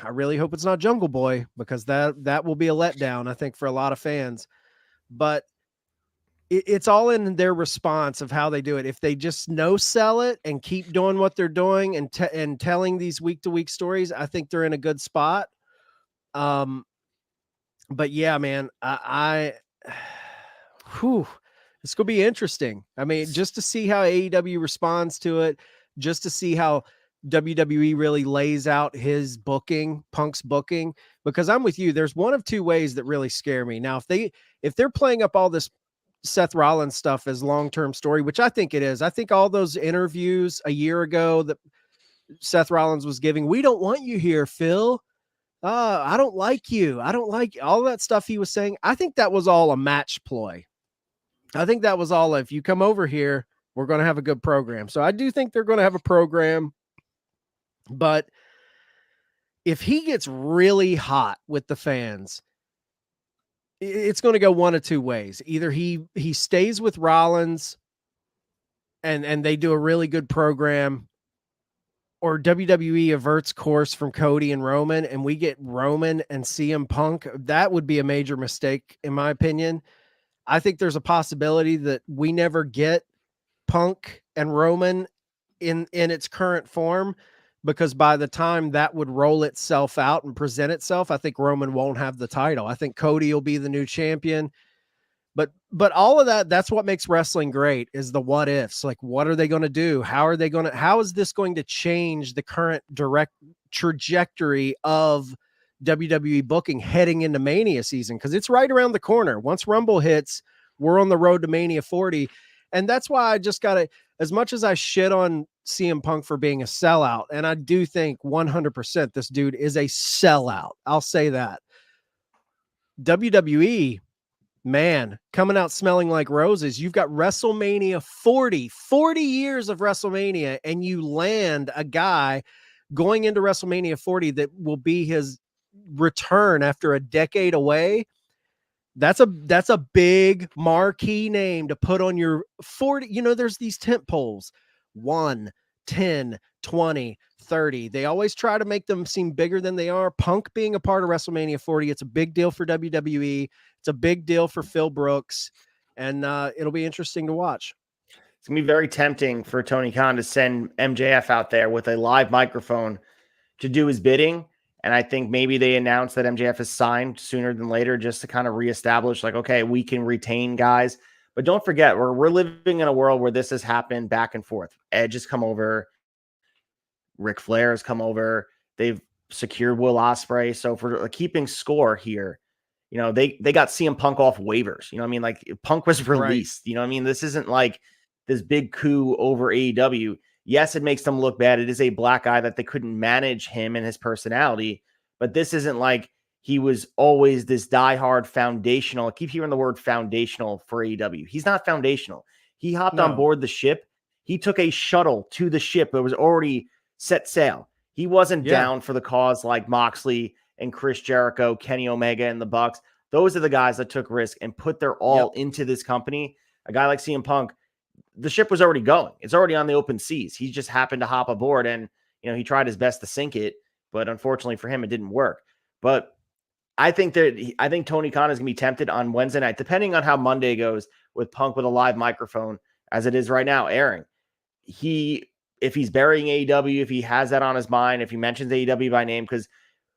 really hope it's not Jungle Boy, because that will be a letdown, I think, for a lot of fans. But it's all in their response of how they do it. If they just no-sell it and keep doing what they're doing and telling these week-to-week stories, I think they're in a good spot. But yeah, man, it's going to be interesting. Just to see how AEW responds to it, just to see how WWE really lays out his booking, Punk's booking, because I'm with you. There's one of two ways that really scare me. Now, if they're playing up all this Seth Rollins stuff as long-term story, which I think it is. I think all those interviews a year ago that Seth Rollins was giving, we don't want you here, Phil. I don't like you. I don't like all that stuff he was saying. I think that was all a match ploy. I think that was all, if you come over here, we're going to have a good program. So I do think they're going to have a program. But if he gets really hot with the fans, it's going to go one of two ways. Either he stays with Rollins and they do a really good program, or WWE averts course from Cody and Roman and we get Roman and CM Punk. That would be a major mistake, in my opinion. I think there's a possibility that we never get Punk and Roman in its current form, because by the time that would roll itself out and present itself, I think Roman won't have the title. I think Cody will be the new champion. But all of that's what makes wrestling great, is the what ifs. Like, what are they going to do? How is this going to change the current direct trajectory of WWE booking heading into Mania season? Because it's right around the corner. Once Rumble hits, we're on the road to Mania 40. And that's why I just got to, as much as I shit on CM Punk for being a sellout, and I do think 100% this dude is a sellout. I'll say that. WWE, man, coming out smelling like roses. You've got WrestleMania 40 years of WrestleMania, and you land a guy going into WrestleMania 40 that will be his return after a decade away. That's a big marquee name to put on your 40. You know, there's these tent poles, 1, 10, 20, 30. They always try to make them seem bigger than they are. Punk being a part of WrestleMania 40, it's a big deal for WWE. It's a big deal for Phil Brooks, and it'll be interesting to watch. It's going to be very tempting for Tony Khan to send MJF out there with a live microphone to do his bidding. And I think maybe they announced that MJF is signed sooner than later, just to kind of reestablish, like, okay, we can retain guys. But don't forget, we're living in a world where this has happened back and forth. Edge has come over. Ric Flair has come over. They've secured Will Ospreay. So for keeping score here, you know, they got CM Punk off waivers. You know what I mean? Like, Punk was released. Right. You know what I mean? This isn't like this big coup over AEW. Yes, it makes them look bad. It is a black guy that they couldn't manage him and his personality. But this isn't like he was always this diehard foundational. I keep hearing the word foundational for AEW. He's not foundational. He hopped on board the ship. He took a shuttle to the ship that was already set sail. He wasn't down for the cause like Moxley and Chris Jericho, Kenny Omega, and the Bucks. Those are the guys that took risk and put their all into this company. A guy like CM Punk, the ship was already going. It's already on the open seas. He just happened to hop aboard, and, you know, he tried his best to sink it, but unfortunately for him, it didn't work. But I think Tony Khan is going to be tempted on Wednesday night, depending on how Monday goes, with Punk with a live microphone, as it is right now, airing. If he's burying AEW, if he has that on his mind, if he mentions AEW by name, because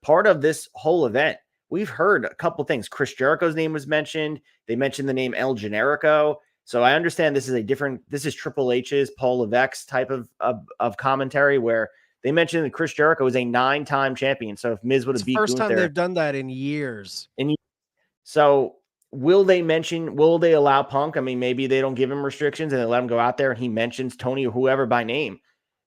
part of this whole event, we've heard a couple things. Chris Jericho's name was mentioned. They mentioned the name El Generico. So I understand this is Triple H's, Paul Levesque type of commentary, where they mentioned that Chris Jericho is a 9-time champion. So if Miz would have beat Gunther, first time they've done that in years. So will they allow Punk? I mean, maybe they don't give him restrictions and they let him go out there and he mentions Tony or whoever by name.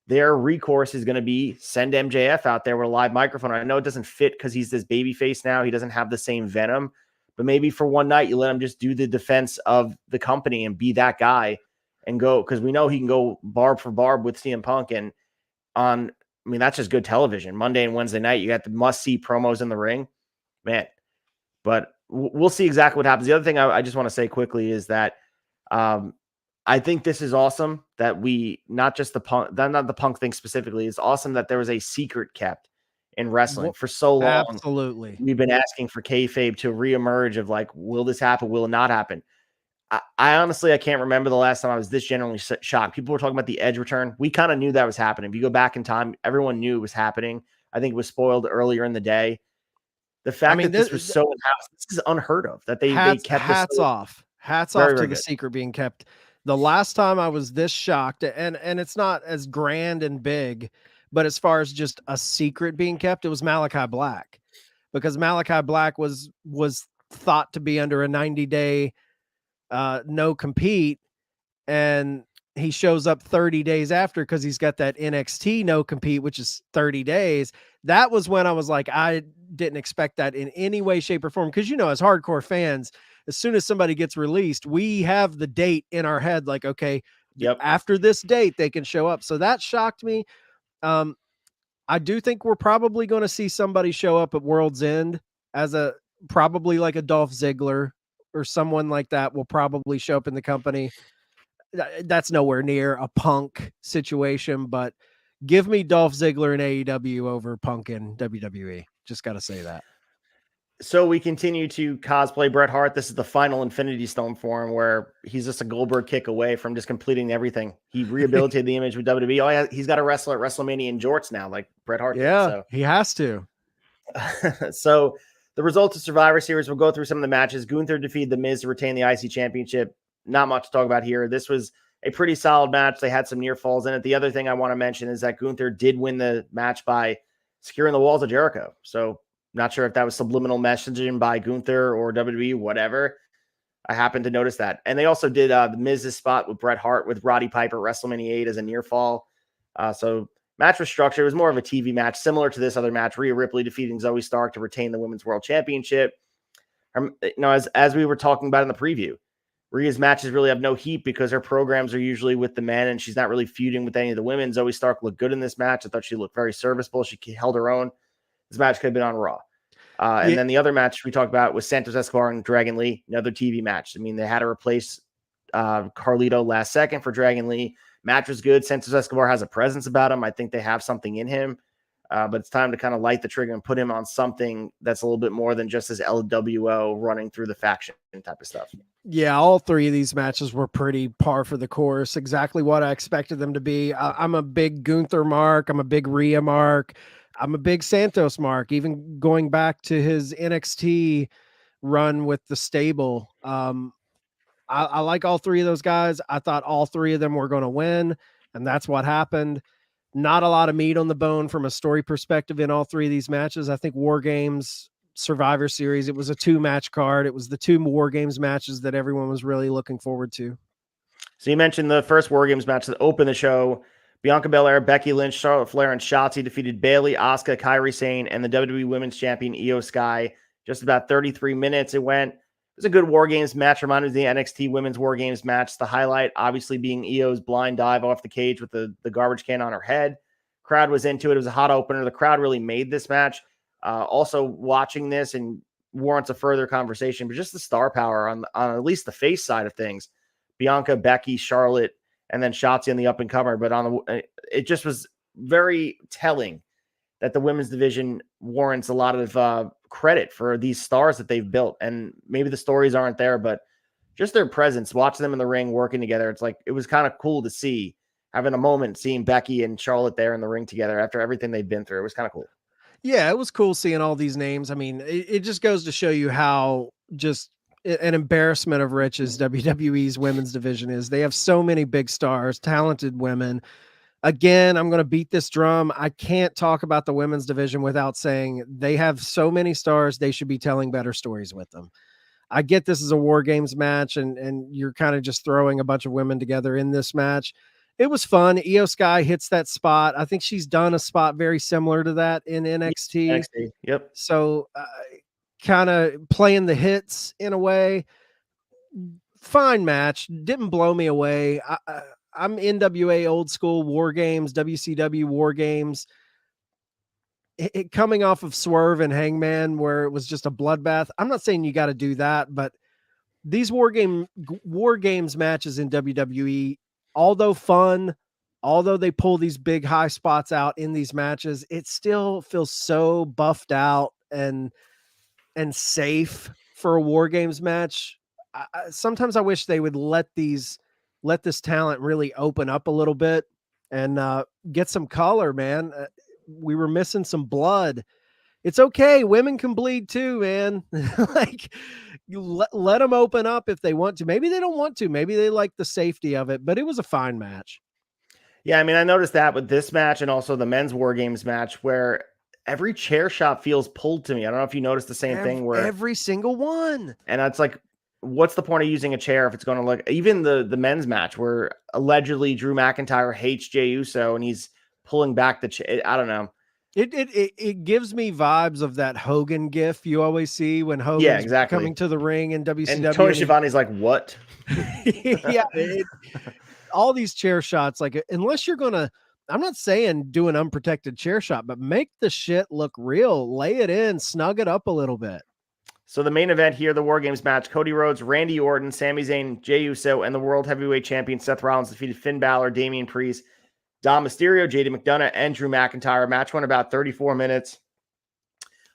Their recourse is going to be send MJF out there with a live microphone. I know it doesn't fit because he's this baby face now. He doesn't have the same venom. But maybe for one night, you let him just do the defense of the company and be that guy and go, because we know he can go barb for barb with CM Punk. And that's just good television. Monday and Wednesday night, you got the must-see promos in the ring. Man, but we'll see exactly what happens. The other thing I just want to say quickly is that I think this is awesome that not the Punk thing specifically. It's awesome that there was a secret kept in wrestling for so long. Absolutely. We've been asking for kayfabe to reemerge of, like, will this happen? Will it not happen? I honestly, I can't remember the last time I was this genuinely shocked. People were talking about the Edge return. We kind of knew that was happening. If you go back in time, everyone knew it was happening. I think it was spoiled earlier in the day. The fact that this was so in-house, this is unheard of, that they kept hats off. Hats off to the secret being kept. The last time I was this shocked, and it's not as grand and big, But as far as just a secret being kept, it was Malachi Black, because Malachi Black was thought to be under a 90-day no compete, and he shows up 30 days after because he's got that NXT no compete, which is 30 days. That was when I was like, I didn't expect that in any way, shape, or form. Because, as hardcore fans, as soon as somebody gets released, we have the date in our head, like, okay, after this date, they can show up. So that shocked me. I do think we're probably going to see somebody show up at World's End as probably like a Dolph Ziggler or someone like that will probably show up in the company. That's nowhere near a Punk situation, but give me Dolph Ziggler in AEW over Punk in WWE. Just got to say that. So we continue to cosplay Bret Hart. This is the final Infinity Stone for him, where he's just a Goldberg kick away from just completing everything. He rehabilitated the image with WWE. Oh, yeah, he's got to wrestle at WrestleMania in jorts now, like Bret Hart did. So he has to. So the results of Survivor Series, we'll go through some of the matches. Gunther defeated The Miz to retain the IC Championship. Not much to talk about here. This was a pretty solid match. They had some near falls in it. The other thing I want to mention is that Gunther did win the match by securing the walls of Jericho. So not sure if that was subliminal messaging by Gunther or WWE, whatever. I happened to notice that. And they also did the Miz's spot with Bret Hart with Roddy Piper at WrestleMania 8 as a near fall. So match was structured. It was more of a TV match, similar to this other match. Rhea Ripley defeating Zoe Stark to retain the Women's World Championship. As we were talking about in the preview, Rhea's matches really have no heat because her programs are usually with the men, and she's not really feuding with any of the women. Zoe Stark looked good in this match. I thought she looked very serviceable. She held her own. This match could have been on Raw. And then the other match we talked about was Santos Escobar and Dragon Lee, another TV match. I mean, they had to replace Carlito last second for Dragon Lee. Match was good. Santos Escobar has a presence about him. I think they have something in him. But it's time to kind of light the trigger and put him on something that's a little bit more than just his LWO running through the faction type of stuff. Yeah, all three of these matches were pretty par for the course. Exactly what I expected them to be. I'm a big Gunther mark. I'm a big Rhea mark. I'm a big Santos mark, even going back to his NXT run with the stable. I like all three of those guys. I thought all three of them were going to win, and that's what happened. Not a lot of meat on the bone from a story perspective in all three of these matches. I think War Games, Survivor Series, it was a 2-match card. It was the 2 War Games matches that everyone was really looking forward to. So you mentioned the first War Games match that opened the show. Bianca Belair, Becky Lynch, Charlotte Flair, and Shotzi defeated Bayley, Asuka, Kairi Sane, and the WWE Women's Champion Io Sky. Just about 33 minutes it went. It was a good War Games match. Reminded me of the NXT Women's War Games match. The highlight, obviously, being Io's blind dive off the cage with the garbage can on her head. Crowd was into it. It was a hot opener. The crowd really made this match. Also, watching this and warrants a further conversation, but just the star power on at least the face side of things. Bianca, Becky, Charlotte, and then Shotzi on the up and comer. But it just was very telling that the women's division warrants a lot of credit for these stars that they've built. And maybe the stories aren't there, but just their presence, watching them in the ring working together. It's like, it was kind of cool to see, having a moment, seeing Becky and Charlotte there in the ring together after everything they've been through. It was kind of cool. Yeah, it was cool seeing all these names. I mean, it just goes to show you how just an embarrassment of riches WWE's women's division is. They have so many big stars, talented women. Again, I'm going to beat this drum. I can't talk about the women's division without saying they have so many stars. They should be telling better stories with them. I get this is a War Games match, and you're kind of just throwing a bunch of women together in this match. It was fun. Io Sky hits that spot. I think she's done a spot very similar to that in NXT. NXT. Yep. So kind of playing the hits in a way. Fine match. Didn't blow me away. I'm NWA old school War Games, WCW War Games. It coming off of Swerve and Hangman, where it was just a bloodbath. I'm not saying you got to do that, but these War Games matches in WWE, although fun, although they pull these big high spots out in these matches, it still feels so buffed out and safe for a War Games match. Sometimes I wish they would let this talent really open up a little bit and get some color, man. We were missing some blood. It's okay. Women can bleed too, man. Like, let them open up if they want to. Maybe they don't want to. Maybe they like the safety of it, but it was a fine match. Yeah, I mean, I noticed that with this match and also the men's War Games match where every chair shot feels pulled to me. I don't know if you noticed the same thing where Every single one. and it's like, what's the point of using a chair if it's going to look even the men's match where allegedly Drew McIntyre hates Jey Uso and he's pulling back the chair. I don't know. It gives me vibes of that Hogan gif you always see when Yeah, Hogan's exactly. coming to the ring in WCW. And Tony Schiavone's like, what? Yeah, all these chair shots, like unless you're gonna, I'm not saying do an unprotected chair shot, but make the shit look real. Lay it in, snug it up a little bit. So the main event here, the War Games match, Cody Rhodes, Randy Orton, Sami Zayn, Jey Uso, and the World Heavyweight Champion Seth Rollins defeated Finn Balor, Damian Priest, Dom Mysterio, JD McDonough, and Drew McIntyre. Match went about 34 minutes.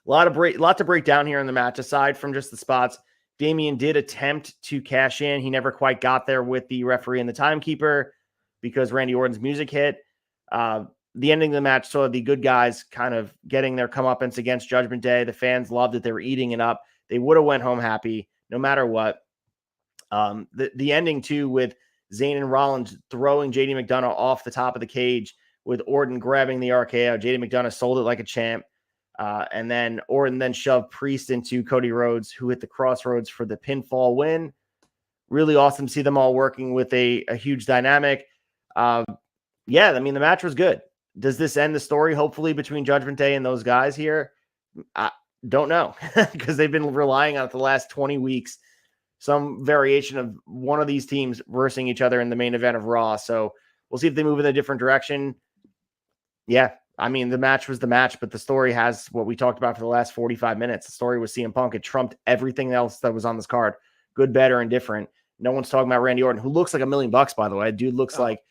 A lot to break down here in the match. Aside from just the spots, Damian did attempt to cash in. He never quite got there with the referee and the timekeeper because Randy Orton's music hit. The ending of the match saw the good guys kind of getting their comeuppance against Judgment Day. The fans loved it. They were eating it up. They would have went home happy no matter what. The ending, too, with Zayn and Rollins throwing JD McDonough off the top of the cage with Orton grabbing the RKO. JD McDonough sold it like a champ. And then Orton then shoved Priest into Cody Rhodes, who hit the crossroads for the pinfall win. Really awesome to see them all working with a huge dynamic. Yeah, I mean, the match was good. Does this end the story, hopefully, between Judgment Day and those guys here? I don't know, because they've been relying on it the last 20 weeks. Some variation of one of these teams versing each other in the main event of Raw. So we'll see if they move in a different direction. Yeah, I mean, the match was the match, but the story has what we talked about for the last 45 minutes. The story was CM Punk. It trumped everything else that was on this card. Good, better, and different. No one's talking about Randy Orton, who looks like $1 million, by the way. Dude looks like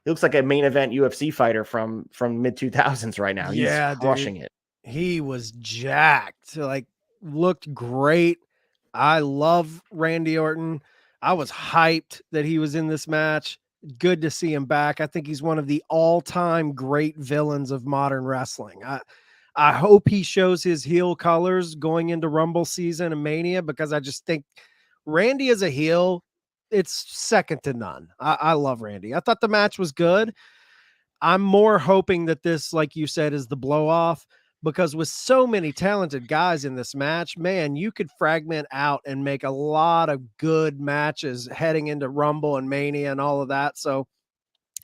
a main event UFC fighter from mid 2000s right now. Yeah, he's crushing it. He was jacked, like looked great. I love Randy Orton. I was hyped that he was in this match. Good to see him back. I think he's one of the all-time great villains of modern wrestling. I hope he shows his heel colors going into Rumble season and Mania, because I just think Randy as a heel, it's second to none. I love Randy. I thought the match was good. I'm more hoping that this, like you said, is the blow off, because with so many talented guys in this match, man, you could fragment out and make a lot of good matches heading into Rumble and Mania and all of that. So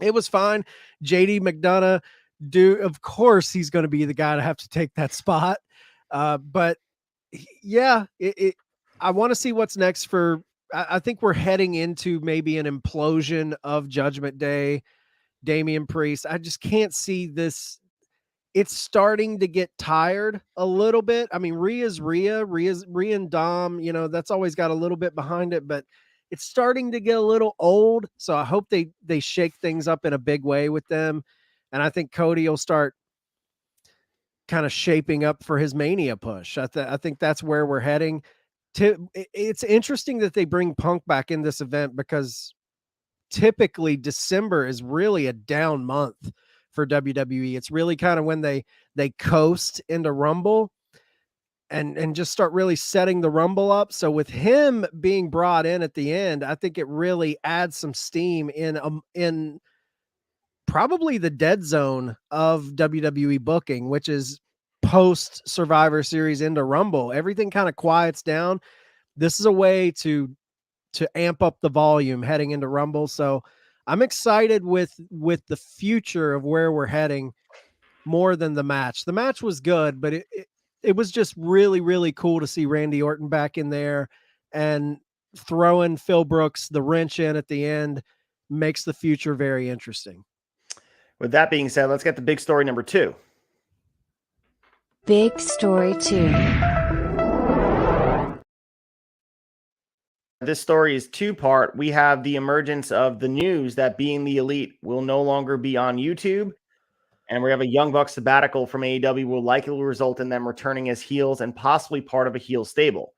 it was fine. JD McDonough, of course, he's going to be the guy to have to take that spot. But yeah, I want to see what's next for. I think we're heading into maybe an implosion of Judgment Day. Damian Priest. I just can't see this. It's starting to get tired a little bit. I mean, Rhea's Rhea and Dom, that's always got a little bit behind it, but it's starting to get a little old. So I hope they shake things up in a big way with them. And I think Cody will start kind of shaping up for his Mania push. I think that's where we're heading. It's interesting that they bring Punk back in this event, because typically December is really a down month for WWE. It's really kind of when they coast into Rumble and just start really setting the Rumble up. So with him being brought in at the end, I think it really adds some steam in probably the dead zone of WWE booking, which is post Survivor Series into Rumble. Everything kind of quiets down. This is a way to amp up the volume heading into Rumble. So I'm excited with the future of where we're heading more than the match. The match was good, but it was just really, really cool to see Randy Orton back in there, and throwing Phil Brooks the wrench in at the end makes the future very interesting. With that being said, let's get the big story number 2. Big story 2. This story is 2-part. We have the emergence of the news that Being the Elite will no longer be on YouTube. And we have a Young Bucks sabbatical from AEW will likely result in them returning as heels and possibly part of a heel stable.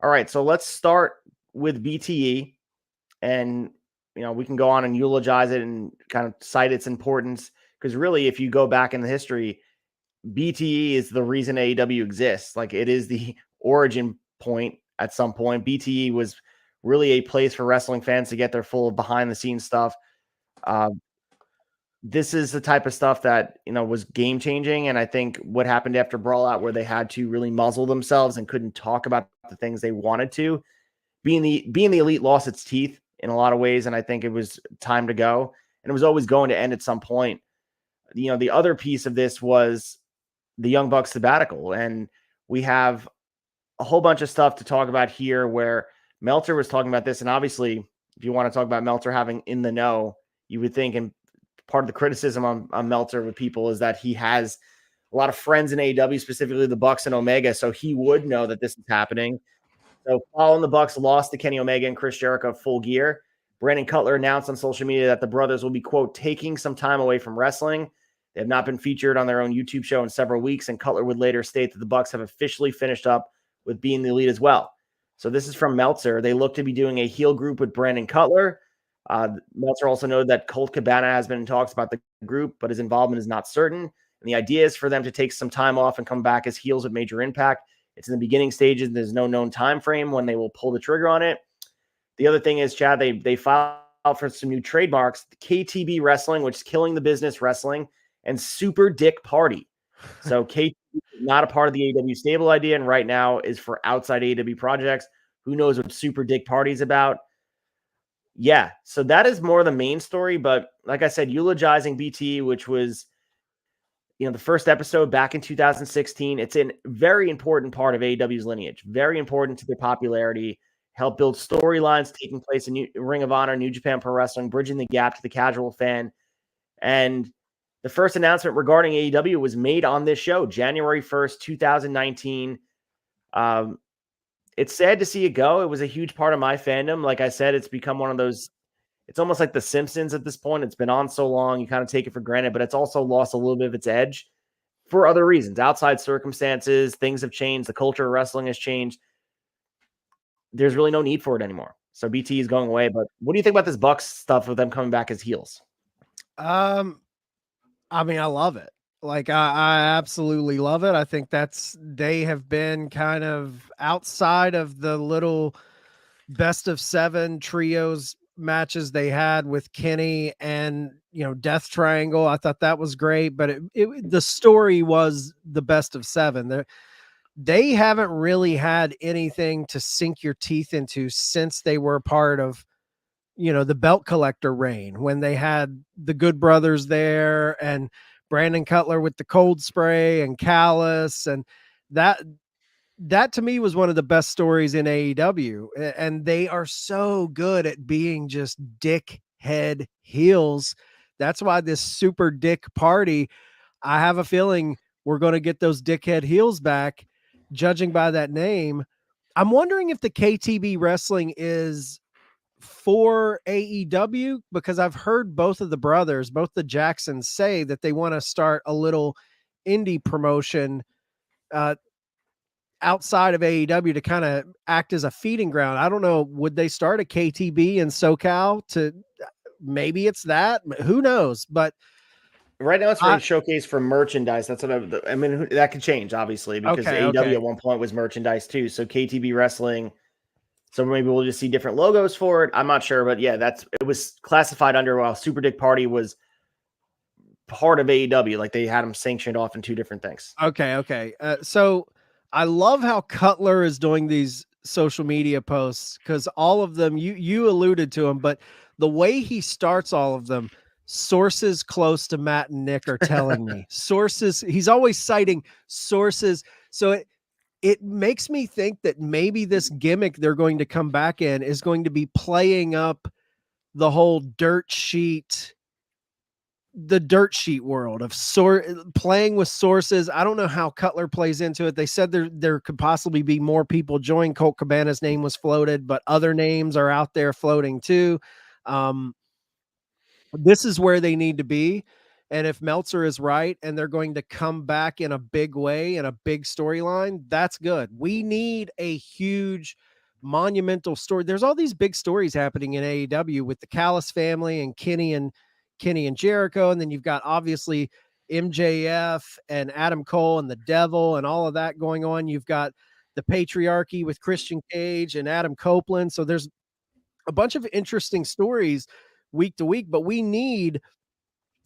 All right, so let's start with BTE. And, we can go on and eulogize it and kind of cite its importance. Because really, if you go back in the history, BTE is the reason AEW exists. Like, it is the origin point. At some point, BTE was really a place for wrestling fans to get their full behind the scenes stuff. this is the type of stuff that, was game changing. And I think what happened after Brawlout, where they had to really muzzle themselves and couldn't talk about the things they wanted to, being the elite lost its teeth in a lot of ways. And I think it was time to go, and it was always going to end at some point. The other piece of this was the Young Bucks sabbatical. And we have a whole bunch of stuff to talk about here where Meltzer was talking about this. And obviously, if you want to talk about Meltzer having in the know, you would think, and part of the criticism on Meltzer with people is that he has a lot of friends in AEW, specifically the Bucks and Omega. So he would know that this is happening. So following the Bucks lost to Kenny Omega and Chris Jericho Full Gear, Brandon Cutler announced on social media that the brothers will be, quote, taking some time away from wrestling. They have not been featured on their own YouTube show in several weeks, and Cutler would later state that the Bucks have officially finished up with being the elite as well. So this is from Meltzer. They look to be doing a heel group with Brandon Cutler. Meltzer also noted that Colt Cabana has been in talks about the group, but his involvement is not certain. And the idea is for them to take some time off and come back as heels with major impact. It's in the beginning stages. There's no known time frame when they will pull the trigger on it. The other thing is, Chad, they filed for some new trademarks: KTB Wrestling, which is killing the business wrestling, and Super Dick Party. So KTB is not a part of the AEW stable idea, and right now is for outside AEW projects. Who knows what Super Dick Party is about? Yeah, so that is more the main story. But like I said, eulogizing BT, which was the first episode back in 2016. It's a very important part of AEW's lineage, very important to their popularity, help build storylines taking place in Ring of Honor, New Japan Pro Wrestling, bridging the gap to the casual fan. And the first announcement regarding AEW was made on this show, January 1st, 2019. It's sad to see it go. It was a huge part of my fandom. Like I said, it's become one of those, it's almost like The Simpsons at this point. It's been on so long, you kind of take it for granted, but it's also lost a little bit of its edge for other reasons. Outside circumstances, things have changed. The culture of wrestling has changed. There's really no need for it anymore. So BT is going away. But what do you think about this Bucks stuff with them coming back as heels? I mean, I love it. Like, I absolutely love it. I think they have been kind of outside of the little best of 7 trios matches they had with Kenny and, Death Triangle. I thought that was great, but the story was the best of 7. They haven't really had anything to sink your teeth into since they were part of, the belt collector reign, when they had the Good Brothers there and Brandon Cutler with the cold spray and Callus. And that to me was one of the best stories in AEW. And they are so good at being just dickhead heels. That's why this Super Dick Party, I have a feeling we're going to get those dickhead heels back, judging by that name. I'm wondering if the KTB Wrestling is for AEW, because I've heard both of the brothers, both the Jacksons, say that they want to start a little indie promotion outside of AEW to kind of act as a feeding ground. I don't know. Would they start a KTB in SoCal? Maybe it's that. Who knows? But right now it's for showcase for merchandise. That's what I mean. That could change, obviously, because AEW at one point was merchandise too. So KTB Wrestling. So maybe we'll just see different logos for it. I'm not sure, but yeah, it was classified under, while Super Dick Party was part of AEW. Like they had them sanctioned off in 2 different things. Okay. So I love how Cutler is doing these social media posts, because all of them, you alluded to them, but the way he starts all of them, sources close to Matt and Nick are telling me. Sources, he's always citing sources. So it makes me think that maybe this gimmick they're going to come back in is going to be playing up the whole dirt sheet world of playing with sources. I don't know how Cutler plays into it. They said there could possibly be more people join. Colt Cabana's name was floated, but other names are out there floating too. This is where they need to be. And if Meltzer is right and they're going to come back in a big way, in a big storyline, that's good. We need a huge monumental story. There's all these big stories happening in AEW with the Callis family and Kenny and Jericho. And then you've got obviously MJF and Adam Cole and the Devil and all of that going on. You've got the patriarchy with Christian Cage and Adam Copeland. So there's a bunch of interesting stories week to week, but we need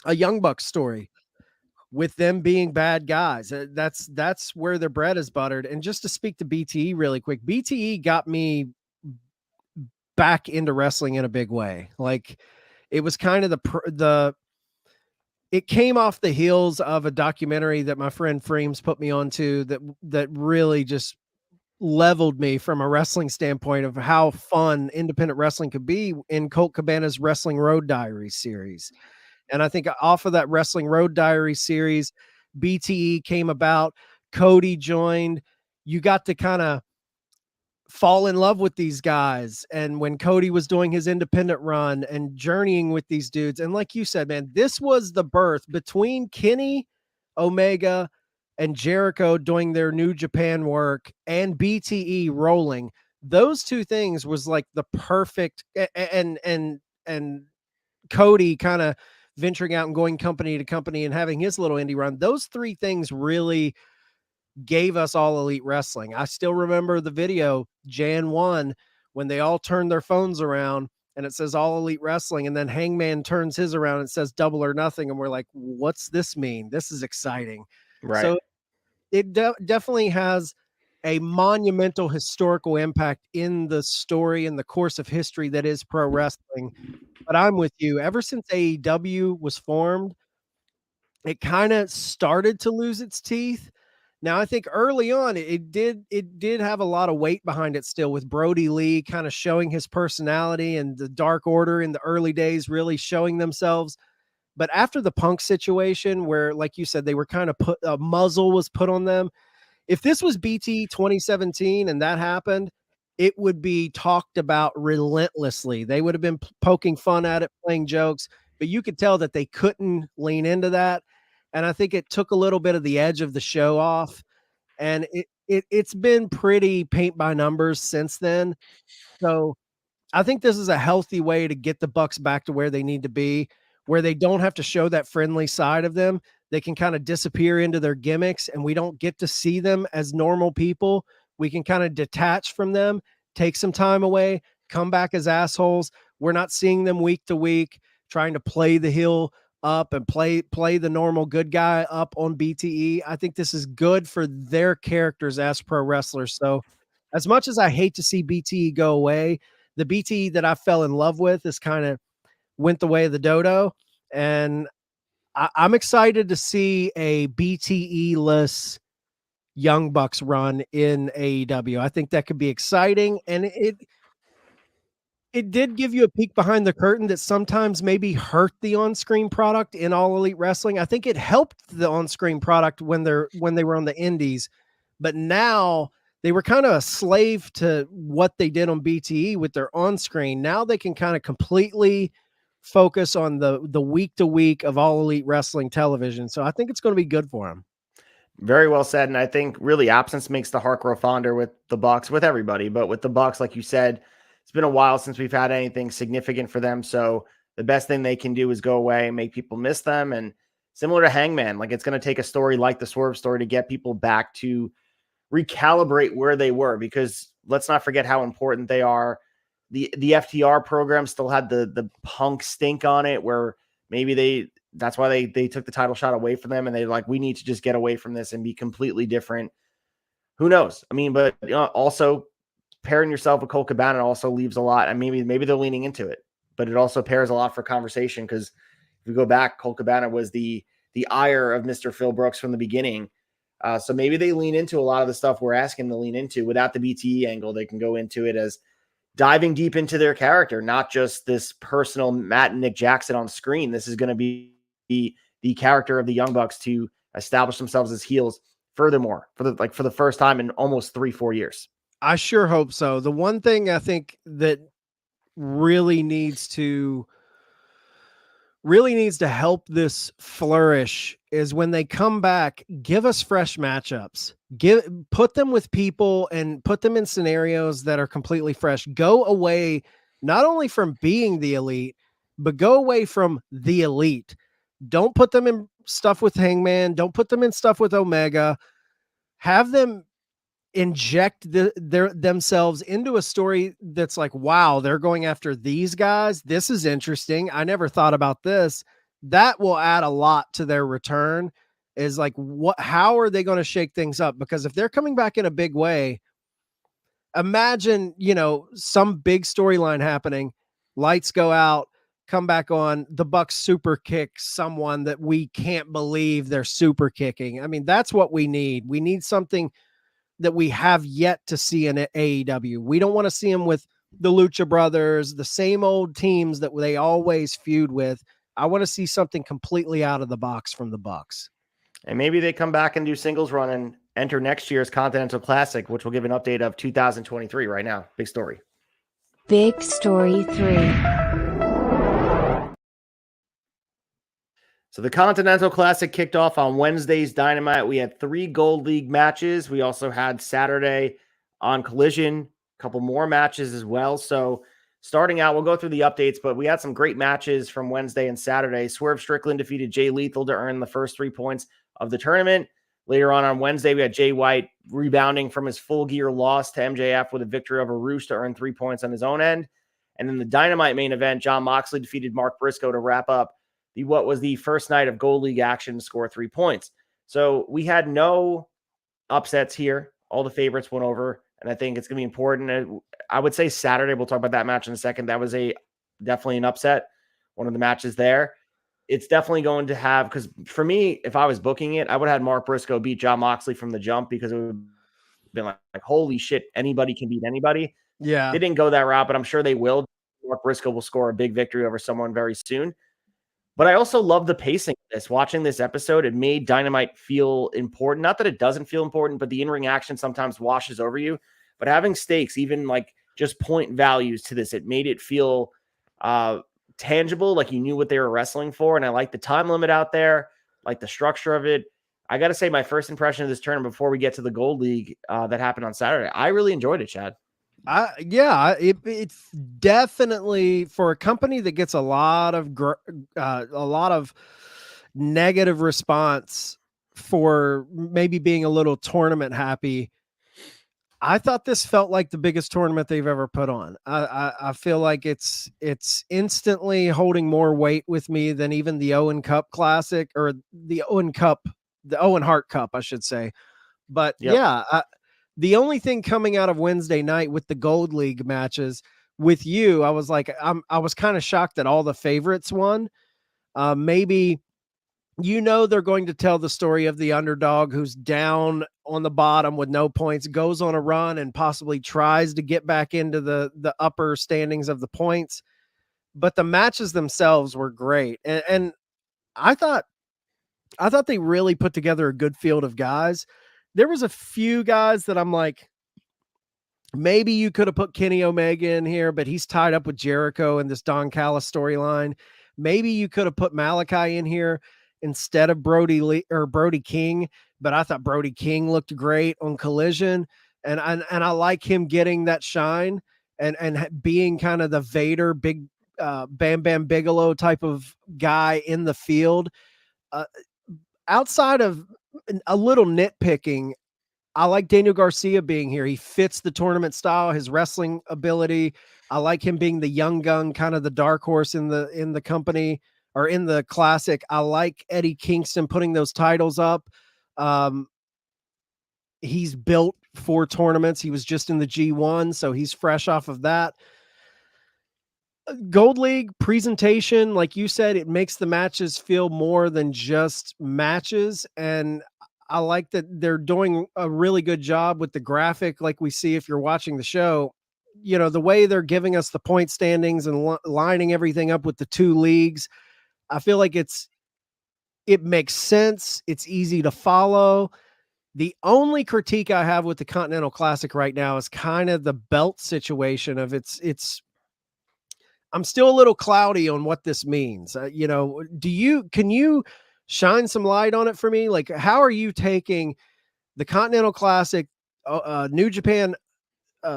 a Young Bucks story with them being bad guys. That's where their bread is buttered. And just to speak to BTE really quick, BTE got me back into wrestling in a big way. Like, it was kind of it came off the heels of a documentary that my friend Frames put me onto that really just leveled me from a wrestling standpoint of how fun independent wrestling could be in Colt Cabana's Wrestling Road Diaries series. And I think off of that Wrestling Road Diaries series, BTE came about, Cody joined. You got to kind of fall in love with these guys. And when Cody was doing his independent run and journeying with these dudes, and like you said, man, this was the birth between Kenny Omega and Jericho doing their New Japan work and BTE rolling. Those two things was like the perfect, and Cody kind of venturing out and going company to company and having his little indie run. Those three things really gave us All Elite Wrestling. I still remember the video Jan 1 when they all turned their phones around and it says All Elite Wrestling, and then Hangman turns his around and says Double or Nothing, and we're like, what's this mean? This is exciting. Right. So it definitely has a monumental historical impact in the story and the course of history that is pro wrestling. But I'm with you. Ever since AEW was formed, it kind of started to lose its teeth. Now, I think early on it did have a lot of weight behind it still, with Brody Lee kind of showing his personality and the Dark Order in the early days really showing themselves. But after the Punk situation, where, like you said, they were kind of put, a muzzle was put on them. If this was BT 2017 and that happened, it would be talked about relentlessly. They would have been poking fun at it, playing jokes, but you could tell that they couldn't lean into that. And I think it took a little bit of the edge of the show off. And it's been pretty paint by numbers since then. So I think this is a healthy way to get the Bucks back to where they need to be, where they don't have to show that friendly side of them. They can kind of disappear into their gimmicks and we don't get to see them as normal people. We can kind of detach from them, take some time away, come back as assholes. We're not seeing them week to week, trying to play the heel up and play the normal good guy up on BTE. I think this is good for their characters as pro wrestlers. So as much as I hate to see BTE go away, the BTE that I fell in love with is kind of went the way of the dodo. And I'm excited to see a BTE-less Young Bucks run in AEW. I think that could be exciting. And it did give you a peek behind the curtain that sometimes maybe hurt the on-screen product in All Elite Wrestling. I think it helped the on-screen product when they were on the indies, but now they were kind of a slave to what they did on BTE with their on-screen. Now they can kind of completely focus on the week to week of All Elite Wrestling television. So I think it's going to be good for them. Very well said. And I think really absence makes the heart grow fonder with the Bucks, with everybody, but with the Bucks, like you said, it's been a while since we've had anything significant for them. So the best thing they can do is go away and make people miss them. And similar to Hangman, like, it's going to take a story like the Swerve story to get people back to recalibrate where they were, because let's not forget how important they are. The FTR program still had the Punk stink on it, where maybe that's why they took the title shot away from them, and they're like, we need to just get away from this and be completely different. Who knows? I mean, but also pairing yourself with Colt Cabana also leaves a lot. And maybe they're leaning into it, but it also pairs a lot for conversation, because if we go back, Colt Cabana was the ire of Mr. Phil Brooks from the beginning. So maybe they lean into a lot of the stuff we're asking them to lean into. Without the BTE angle, they can go into it as diving deep into their character, not just this personal Matt and Nick Jackson on screen. This is going to be the character of the Young Bucks to establish themselves as heels furthermore for the first time in almost 3-4 years. I sure hope so. The one thing I think that really needs to help this flourish is when they come back, give us fresh matchups. Put them with people and put them in scenarios that are completely fresh. Go away not only from being the elite, but go away from the elite. Don't put them in stuff with Hangman. Don't put them in stuff with Omega. Have them inject themselves into a story that's like, wow, they're going after these guys. This is interesting. I never thought about this. that will add a lot to their return. Is like, how are they going to shake things up? Because if they're coming back in a big way, imagine, some big storyline happening, lights go out, come back on, the Bucks super kick someone that we can't believe they're super kicking. I mean, that's what we need. We need something that we have yet to see in AEW. We don't want to see them with the Lucha Brothers, the same old teams that they always feud with. I want to see something completely out of the box from the Bucks. And maybe they come back and do singles run and enter next year's Continental Classic, which will give an update of 2023 right now. Big story. Big Story 3. So the Continental Classic kicked off on Wednesday's Dynamite. We had 3 Gold League matches. We also had Saturday on Collision, a couple more matches as well. So starting out, we'll go through the updates, but we had some great matches from Wednesday and Saturday. Swerve Strickland defeated Jay Lethal to earn the first 3 points of the tournament. Later on Wednesday, we had Jay White rebounding from his Full Gear loss to MJF with a victory over Roosh to earn 3 points on his own end. And in the Dynamite main event, Jon Moxley defeated Mark Briscoe to wrap up what was the first night of Gold League action to score 3 points. So we had no upsets here. All the favorites went over, and I think it's going to be important. I would say Saturday, we'll talk about that match in a second. That was definitely an upset, one of the matches there. It's definitely going to have, because for me, if I was booking it, I would have had Mark Briscoe beat Jon Moxley from the jump, because it would have been like holy shit, anybody can beat anybody. Yeah. They didn't go that route, but I'm sure they will. Mark Briscoe will score a big victory over someone very soon. But I also love the pacing of this. Watching this episode, it made Dynamite feel important. Not that it doesn't feel important, but the in-ring action sometimes washes over you. But having stakes, even like just point values to this, it made it feel tangible, like you knew what they were wrestling for. And I like the time limit out there, like the structure of it. I got to say, my first impression of this tournament before we get to the Gold League that happened on Saturday, I really enjoyed it, Chad. It's definitely, for a company that gets a lot of negative response for maybe being a little tournament happy. I thought this felt like the biggest tournament they've ever put on. I feel like it's instantly holding more weight with me than even the Owen Cup Classic, or the Owen Hart Cup, I should say. But yeah, the only thing coming out of Wednesday night with the Gold League matches with you, I was like, I was kind of shocked that all the favorites won. Maybe, they're going to tell the story of the underdog who's down on the bottom with no points, goes on a run and possibly tries to get back into the upper standings of the points. But the matches themselves were great. And I thought they really put together a good field of guys. There was a few guys that I'm like, maybe you could have put Kenny Omega in here, but he's tied up with Jericho in this Don Callis storyline. Maybe you could have put Malachi in here instead of Brody King, but I thought Brody King looked great on Collision, and I like him getting that shine and being kind of the Vader, big Bam Bam Bigelow type of guy in the field. Outside of a little nitpicking, I like Daniel Garcia being here. He fits the tournament style, his wrestling ability. I like him being the young gun, kind of the dark horse in the company or in the classic. I like Eddie Kingston putting those titles up. He's built for tournaments. He was just in the G1, so he's fresh off of that. Gold League presentation, like you said, it makes the matches feel more than just matches. And I like that they're doing a really good job with the graphic, like we see if you're watching the show. The way they're giving us the point standings and lining everything up with the 2 leagues, I feel like it makes sense. It's easy to follow. The only critique I have with the Continental Classic right now is kind of the belt situation of I'm still a little cloudy on what this means. Can you shine some light on it for me? Like, how are you taking the Continental Classic, New Japan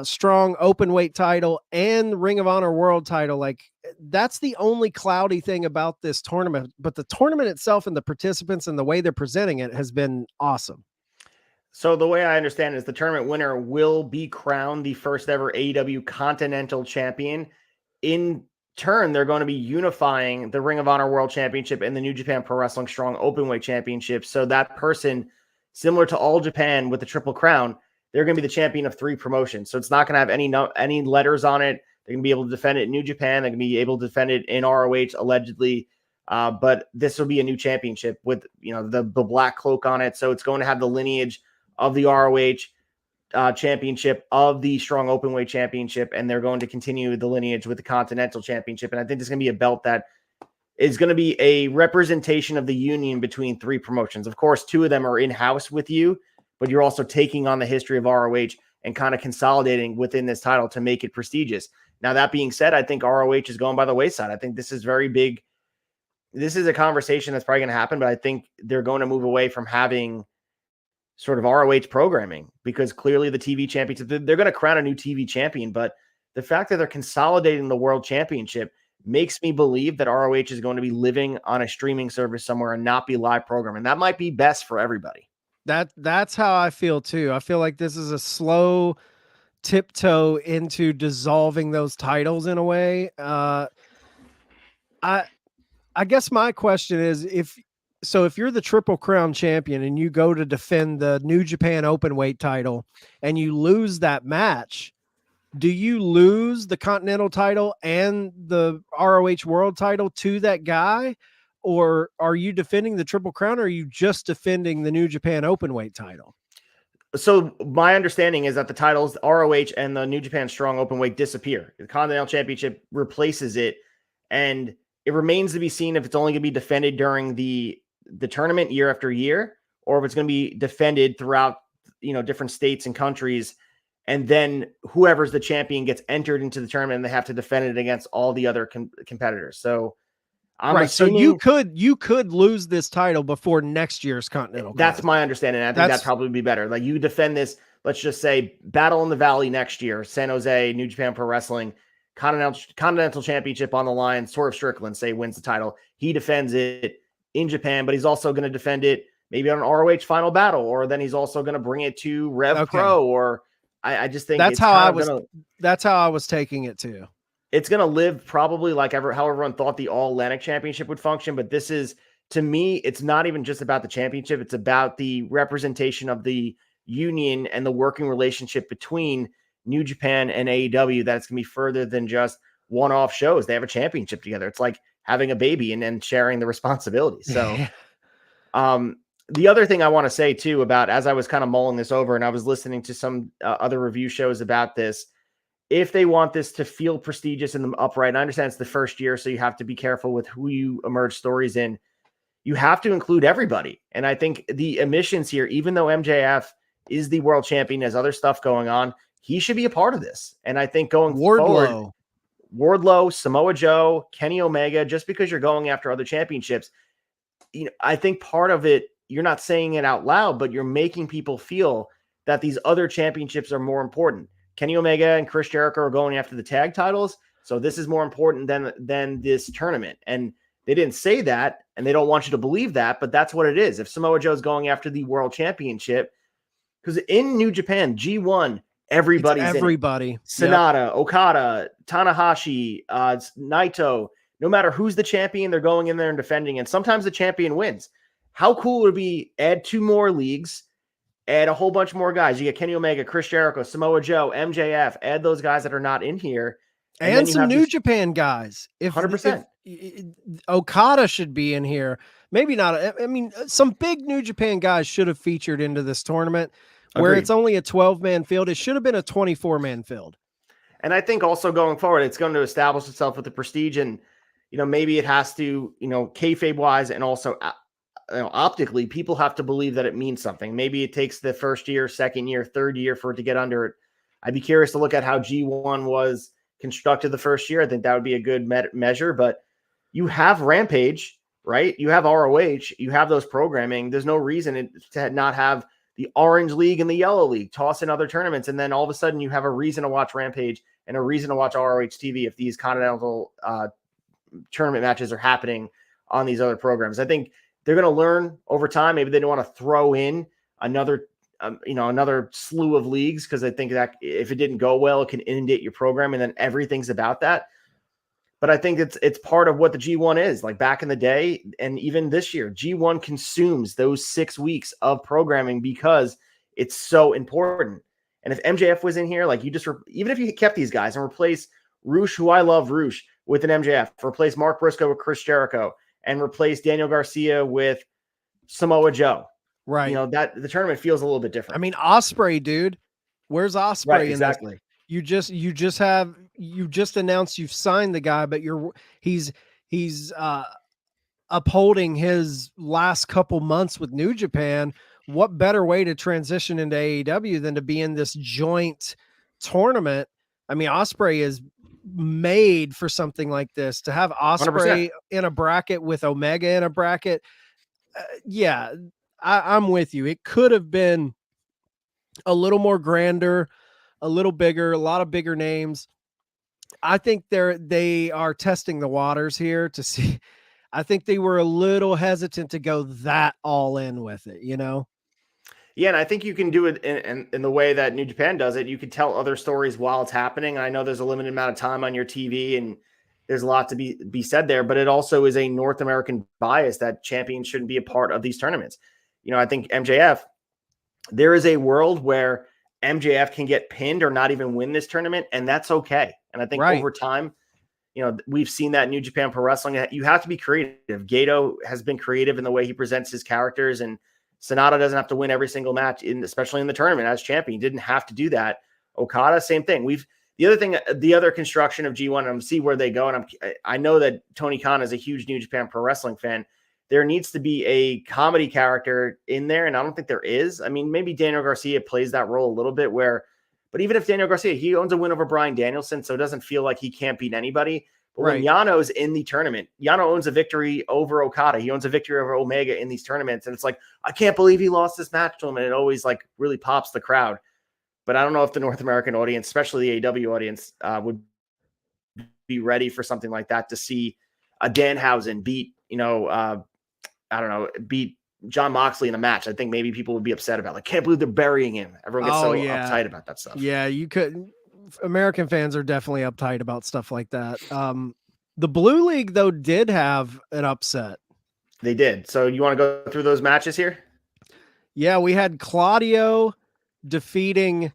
Strong open weight title, and Ring of Honor World title? Like, that's the only cloudy thing about this tournament. But the tournament itself and the participants and the way they're presenting it has been awesome. So the way I understand it is the tournament winner will be crowned the first ever AEW Continental Champion in turn, they're going to be unifying the Ring of Honor World Championship and the New Japan Pro Wrestling Strong Openweight Championship. So that person, similar to All Japan with the Triple Crown, they're going to be the champion of 3 promotions. So it's not going to have any letters on it. They're going to be able to defend it in New Japan. They're going to be able to defend it in ROH, allegedly. But this will be a new championship with, the black cloak on it. So it's going to have the lineage of the ROH championship, of the Strong Openweight Championship, and they're going to continue the lineage with the Continental Championship. And I think this is going to be a belt that is going to be a representation of the union between 3 promotions. Of course, 2 of them are in-house with you, but you're also taking on the history of ROH and kind of consolidating within this title to make it prestigious. Now, that being said, I think ROH is going by the wayside. I think this is very big. This is a conversation that's probably going to happen, but I think they're going to move away from having sort of ROH programming, because clearly the TV championship, they're going to crown a new TV champion, but the fact that they're consolidating the world championship makes me believe that ROH is going to be living on a streaming service somewhere and not be live programming. That might be best for everybody. That's how I feel too. I feel like this is a slow tiptoe into dissolving those titles in a way. I guess my question is, if you're the Triple Crown champion and you go to defend the New Japan Openweight title and you lose that match, do you lose the Continental title and the ROH World title to that guy? Or are you defending the Triple Crown, or are you just defending the New Japan Openweight title? So my understanding is that the titles, ROH and the New Japan Strong Openweight, disappear. The Continental Championship replaces it, and it remains to be seen if it's only going to be defended during the tournament year after year, or if it's going to be defended throughout, different states and countries. And then whoever's the champion gets entered into the tournament, and they have to defend it against all the other competitors. So I'm assuming, so you could lose this title before next year's Continental. That's my understanding. I think that'd probably be better. Like, you defend this, let's just say Battle in the Valley next year, San Jose, New Japan Pro Wrestling, Continental Championship on the line. Swerve Strickland, say, wins the title. He defends it in Japan, but he's also going to defend it maybe on an ROH Final Battle, or then he's also going to bring it to Rev Pro, or I just think that's how I was taking it too. It's going to live probably like how everyone thought the All Atlantic Championship would function. But this is, to me, it's not even just about the championship. It's about the representation of the union and the working relationship between New Japan and AEW, that it's going to be further than just one-off shows. They have a championship together. It's like having a baby and then sharing the responsibility. So the other thing I want to say too, about, as I was kind of mulling this over and I was listening to some other review shows about this, if they want this to feel prestigious and upright, I understand it's the first year, so you have to be careful with who you emerge stories in. You have to include everybody. And I think the omissions here, even though MJF is the world champion, has other stuff going on, he should be a part of this. And I think going forward, Wardlow, Samoa Joe, Kenny Omega, just because you're going after other championships, I think part of it, you're not saying it out loud, but you're making people feel that these other championships are more important. Kenny Omega and Chris Jericho are going after the tag titles, so this is more important than this tournament. And they didn't say that, and they don't want you to believe that, but that's what it is. If Samoa Joe's going after the world championship, because in New Japan, G1, everybody's everybody. Sonata, Okada, Tanahashi, Naito, no matter who's the champion, they're going in there and defending, and sometimes the champion wins. How cool would it be, add 2 more leagues, add a whole bunch more guys. You get Kenny Omega, Chris Jericho, Samoa Joe, MJF, add those guys that are not in here. And some New Japan guys. 100%. If Okada should be in here. Maybe not. I mean, some big New Japan guys should have featured into this tournament. Where it's only a 12-man field. It should have been a 24-man field. And I think also going forward, it's going to establish itself with the prestige. And, maybe it has to, kayfabe-wise and also optically, people have to believe that it means something. Maybe it takes the first year, second year, third year for it to get under it. I'd be curious to look at how G1 was constructed the first year. I think that would be a good measure. But you have Rampage, right? You have ROH. You have those programming. There's no reason to not have the Orange League and the Yellow League, toss in other tournaments, and then all of a sudden you have a reason to watch Rampage and a reason to watch ROH TV if these Continental tournament matches are happening on these other programs. I think they're going to learn over time. Maybe they don't want to throw in another slew of leagues, because I think that if it didn't go well, it can inundate your program, and then everything's about that. but I think it's part of what the G1 is. Like back in the day, and even this year, G1 consumes those 6 weeks of programming because it's so important. And if MJF was in here, like even if you kept these guys and replace Roosh, who I love Roosh, with an MJF, replace Mark Briscoe with Chris Jericho, and replace Daniel Garcia with Samoa Joe. Right. You know, that the tournament feels a little bit different. I mean, Ospreay, dude. Where's Ospreay Right, in exactly. this? You just announced you've signed the guy, but he's upholding his last couple months with New Japan. What better way to transition into AEW than to be in this joint tournament? I mean, Ospreay is made for something like this. To have Ospreay 100%. in a bracket with Omega in a bracket, yeah, I'm with you. It could have been a little more grander, a little bigger, a lot of bigger names. I think they are testing the waters here to see. I think they were a little hesitant to go that all in with it, you know? Yeah, and I think you can do it in the way that New Japan does it. You can tell other stories while it's happening. And I know there's a limited amount of time on your TV, and there's a lot to be said there, but it also is a North American bias that champions shouldn't be a part of these tournaments. You know, I think MJF, there is a world where MJF can get pinned or not even win this tournament, and that's okay. And I think over time, you know, we've seen that in New Japan Pro Wrestling. You have to be creative. Gato has been creative in the way he presents his characters, and Sonata doesn't have to win every single match, especially in the tournament as champion. He didn't have to do that. Okada, same thing. The other construction of G1, I'm see where they go. And I know that Tony Khan is a huge New Japan Pro Wrestling fan. There needs to be a comedy character in there, and I don't think there is. I mean, maybe Daniel Garcia plays that role a little bit but even if Daniel Garcia, he owns a win over Bryan Danielson, so it doesn't feel like he can't beat anybody. But when Yano's in the tournament, Yano owns a victory over Okada. He owns a victory over Omega in these tournaments. And it's like, I can't believe he lost this match to him. And it always like really pops the crowd. But I don't know if the North American audience, especially the AEW audience, would be ready for something like that, to see a Danhausen beat, beat John Moxley in a match. I think maybe people would be upset about, like, can't believe they're burying him. Everyone gets uptight about that stuff. Yeah, you could. American fans are definitely uptight about stuff like that. The Blue League, though, did have an upset. They did. So you want to go through those matches here? Yeah, we had Claudio defeating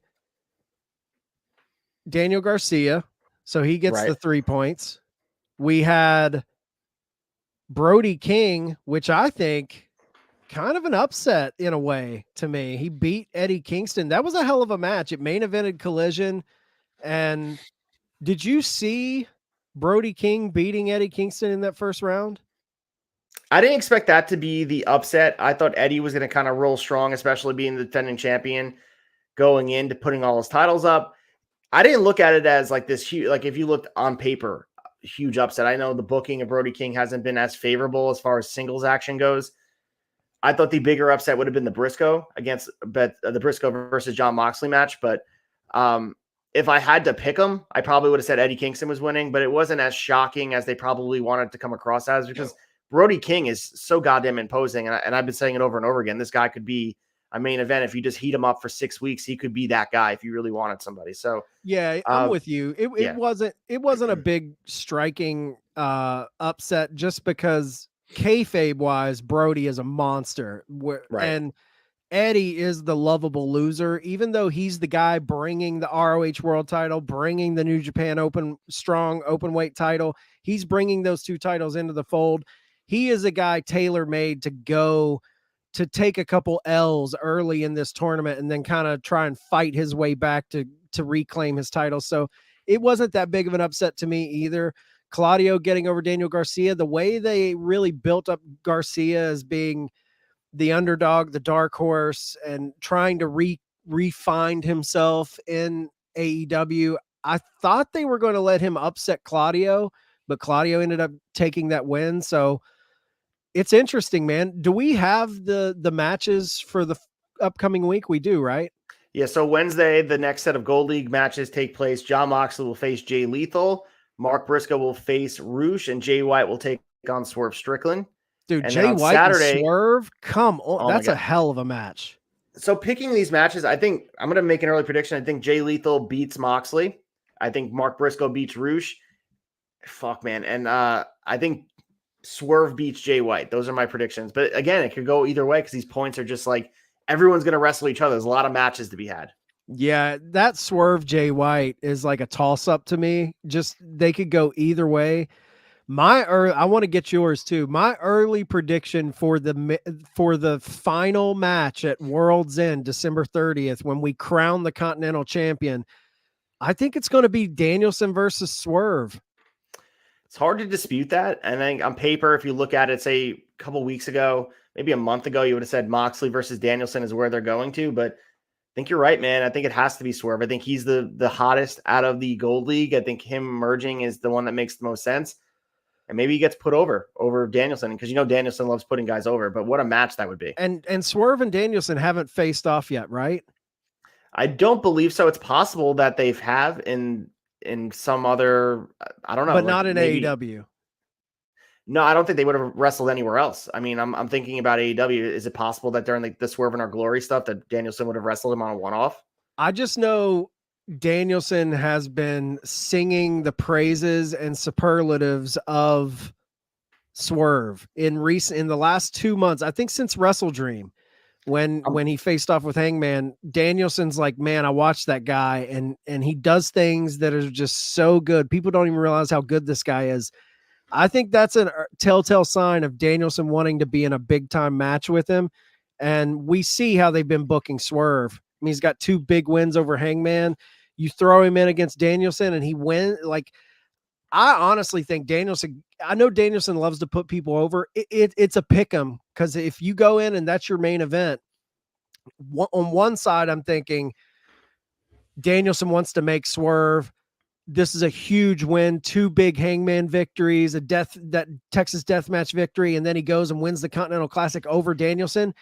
Daniel Garcia, so he gets the 3 points. We had Brody King, which I think kind of an upset in a way to me. He beat Eddie Kingston. That was a hell of a match. It main evented Collision. And did you see Brody King beating Eddie Kingston in that first round? I didn't expect that to be the upset. I thought Eddie was going to kind of roll strong, especially being the defending champion, going into putting all his titles up. I didn't look at it as like this huge, like if you looked on paper, huge upset. I know the booking of Brody King hasn't been as favorable as far as singles action goes. I thought the bigger upset would have been the Briscoe versus John Moxley match. But if I had to pick them, I probably would have said Eddie Kingston was winning, but it wasn't as shocking as they probably wanted to come across as, because Brody King is so goddamn imposing. And I've been saying it over and over again. This guy could be a main event. If you just heat him up for 6 weeks, he could be that guy if you really wanted somebody. So yeah, I'm with you. It wasn't a big striking upset, just because kayfabe wise, Brody is a monster. And Eddie is the lovable loser, even though he's the guy bringing the ROH world title, bringing the New Japan strong open weight title. He's bringing those two titles into the fold. He is a guy tailor-made to go to take a couple L's early in this tournament and then kind of try and fight his way back to reclaim his title. So it wasn't that big of an upset to me either. Claudio getting over Daniel Garcia, the way they really built up Garcia as being the underdog, the dark horse, and trying to refine himself in AEW. I thought they were going to let him upset Claudio, but Claudio ended up taking that win. So it's interesting, man. Do we have the matches for the upcoming week? We do, right? Yeah. So Wednesday, the next set of Gold League matches take place. John Moxley will face Jay Lethal. Mark Briscoe will face Roosh, and Jay White will take on Swerve Strickland. Dude, and Jay White Saturday, and Swerve, come on. That's a hell of a match. So picking these matches, I think I'm going to make an early prediction. I think Jay Lethal beats Moxley. I think Mark Briscoe beats Roosh. Fuck, man. And I think Swerve beats Jay White. Those are my predictions. But again, it could go either way because these points are just like everyone's going to wrestle each other. There's a lot of matches to be had. Yeah, that Swerve Jay White is like a toss up to me. Just they could go either way. I want to get yours too. My early prediction for the final match at World's End, December 30th, when we crown the Continental Champion, I think it's going to be Danielson versus Swerve. It's hard to dispute that. And then on paper, if you look at it, say a couple weeks ago, maybe a month ago, you would have said Moxley versus Danielson is where they're going to. But I think you're right, man. I think it has to be Swerve. I think he's the hottest out of the Gold League. I think him merging is the one that makes the most sense. And maybe he gets put over Danielson because Danielson loves putting guys over. But what a match that would be. And Swerve and Danielson haven't faced off yet, right? I don't believe so. It's possible that they've have in some other, I don't know, but not in AEW. No, I don't think they would have wrestled anywhere else. I mean, I'm thinking about AEW. Is it possible that during the Swerve in Our Glory stuff that Danielson would have wrestled him on a one-off? I just know Danielson has been singing the praises and superlatives of Swerve in the last 2 months. I think since Wrestle Dream, when he faced off with Hangman, Danielson's like, man, I watched that guy and he does things that are just so good. People don't even realize how good this guy is. I think that's a telltale sign of Danielson wanting to be in a big time match with him. And we see how they've been booking Swerve. I mean, he's got 2 big wins over Hangman. You throw him in against Danielson and he wins. Like, I honestly think I know Danielson loves to put people over. It's a pick 'em because if you go in and that's your main event, on one side, I'm thinking Danielson wants to make Swerve. This is a huge win, 2 big Hangman victories, that Texas Deathmatch victory, and then he goes and wins the Continental Classic over Danielson.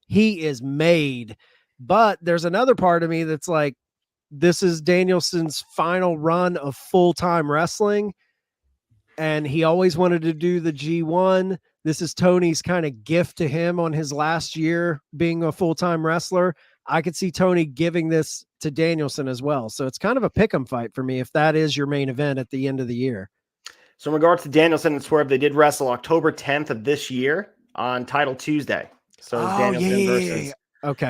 He is made. But there's another part of me that's like, this is Danielson's final run of full-time wrestling, and he always wanted to do the G1. This is Tony's kind of gift to him on his last year being a full-time wrestler. I could see Tony giving this to Danielson as well. So it's kind of a pick'em fight for me if that is your main event at the end of the year. So in regards to Danielson and Swerve, they did wrestle October 10th of this year on Title Tuesday. So it's Danielson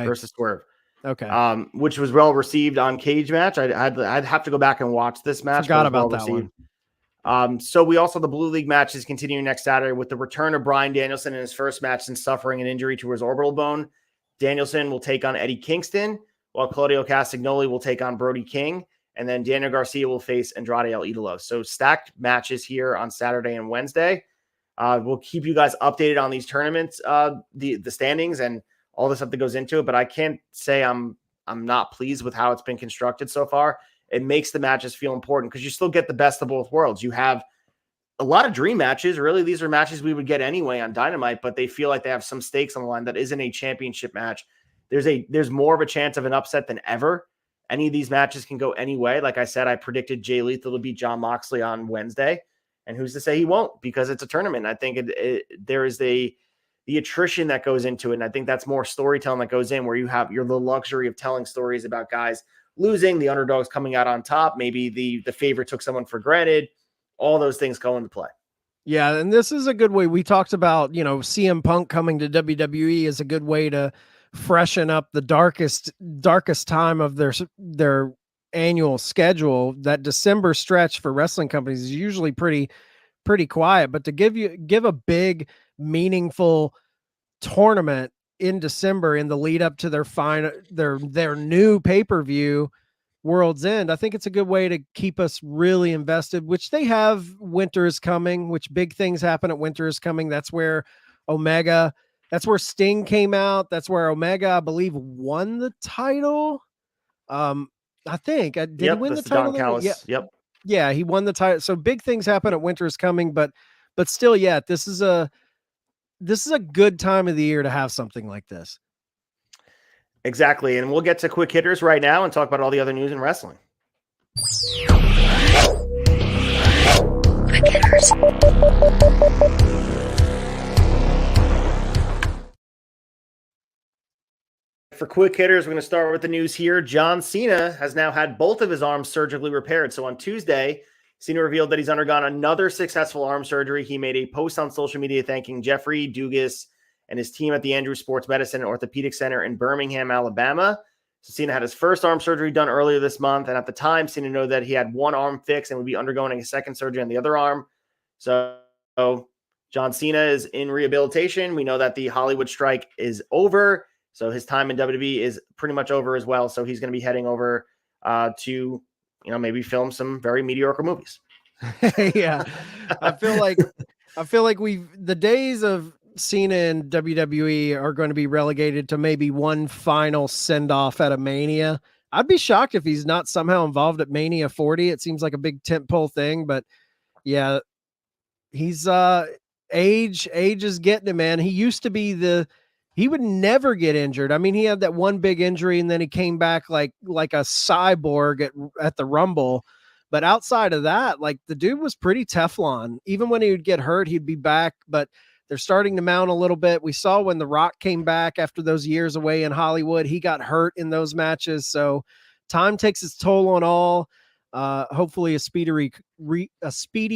versus Swerve. Okay. Which was well received on Cage Match. I'd have to go back and watch this match. Forgot about that one. So we also, the Blue League match is continuing next Saturday with the return of Bryan Danielson in his first match since suffering an injury to his orbital bone. Danielson will take on Eddie Kingston, while Claudio Castagnoli will take on Brody King. And then Daniel Garcia will face Andrade El Idolo. So stacked matches here on Saturday and Wednesday. We'll keep you guys updated on these tournaments, the standings and all the stuff that goes into it. But I can't say I'm not pleased with how it's been constructed so far. It makes the matches feel important because you still get the best of both worlds. You have a lot of dream matches. Really, these are matches we would get anyway on Dynamite, but they feel like they have some stakes on the line that isn't a championship match. There's more of a chance of an upset than ever. Any of these matches can go any way. Like I said, I predicted Jay Lethal to beat Jon Moxley on Wednesday, and who's to say he won't because it's a tournament. I think there is the attrition that goes into it, and I think that's more storytelling that goes in where you have the luxury of telling stories about guys losing, the underdogs coming out on top, maybe the favorite took someone for granted. All those things go into play. Yeah, and this is a good way. We talked about, CM Punk coming to WWE is a good way to freshen up the darkest time of their annual schedule. That December stretch for wrestling companies is usually pretty quiet, but to give a big, meaningful tournament in December in the lead up to their new pay-per-view World's End, I think it's a good way to keep us really invested, which they have. Winter is coming, which big things happen at Winter is Coming. That's where Sting came out. That's where Omega, I believe, won the title. I think did he win the title? Don Callis. Yep. Yeah, he won the title. So big things happen at Winter is Coming, but still, yeah, this is a good time of the year to have something like this. Exactly. And we'll get to quick hitters right now and talk about all the other news in wrestling. Quick hitters. For quick hitters, we're going to start with the news here. John Cena has now had both of his arms surgically repaired. So on Tuesday, Cena revealed that he's undergone another successful arm surgery. He made a post on social media thanking Jeffrey Dugas and his team at the Andrews Sports Medicine and Orthopedic Center in Birmingham, Alabama. So Cena had his first arm surgery done earlier this month. And at the time, Cena knew that he had one arm fixed and would be undergoing a second surgery on the other arm. So John Cena is in rehabilitation. We know that the Hollywood strike is over. So his time in WWE is pretty much over as well. So he's going to be heading over to, maybe film some very mediocre movies. Yeah. I feel like the days of Cena and WWE are going to be relegated to maybe one final send-off at a Mania. I'd be shocked if he's not somehow involved at Mania 40. It seems like a big tentpole thing, but yeah, he's age is getting him, man. He used to be he would never get injured. I mean, he had that one big injury and then he came back like a cyborg at the Rumble. But outside of that, like the dude was pretty Teflon. Even when he would get hurt, he'd be back, but they're starting to mount a little bit. We saw when The Rock came back after those years away in Hollywood, he got hurt in those matches. So time takes its toll on all. Hopefully a speedy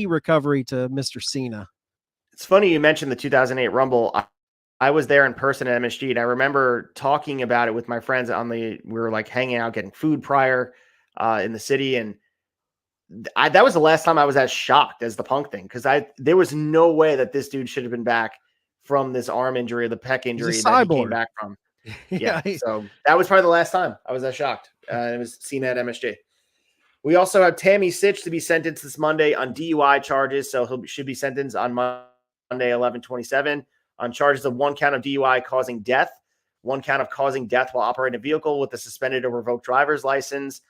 recovery to Mr. Cena. It's funny you mentioned the 2008 Rumble. I was there in person at MSG, and I remember talking about it with my friends we were like hanging out, getting food prior in the city. And that was the last time I was as shocked as the Punk thing, because there was no way that this dude should have been back from this arm injury or the pec injury that he came back from. Yeah, so that was probably the last time I was that shocked. It was Cena at MSG. We also have Tammy Sitch to be sentenced this Monday on DUI charges, so he should be sentenced on Monday 11/27 on charges of 1 count of DUI causing death, 1 count of causing death while operating a vehicle with a suspended or revoked driver's license,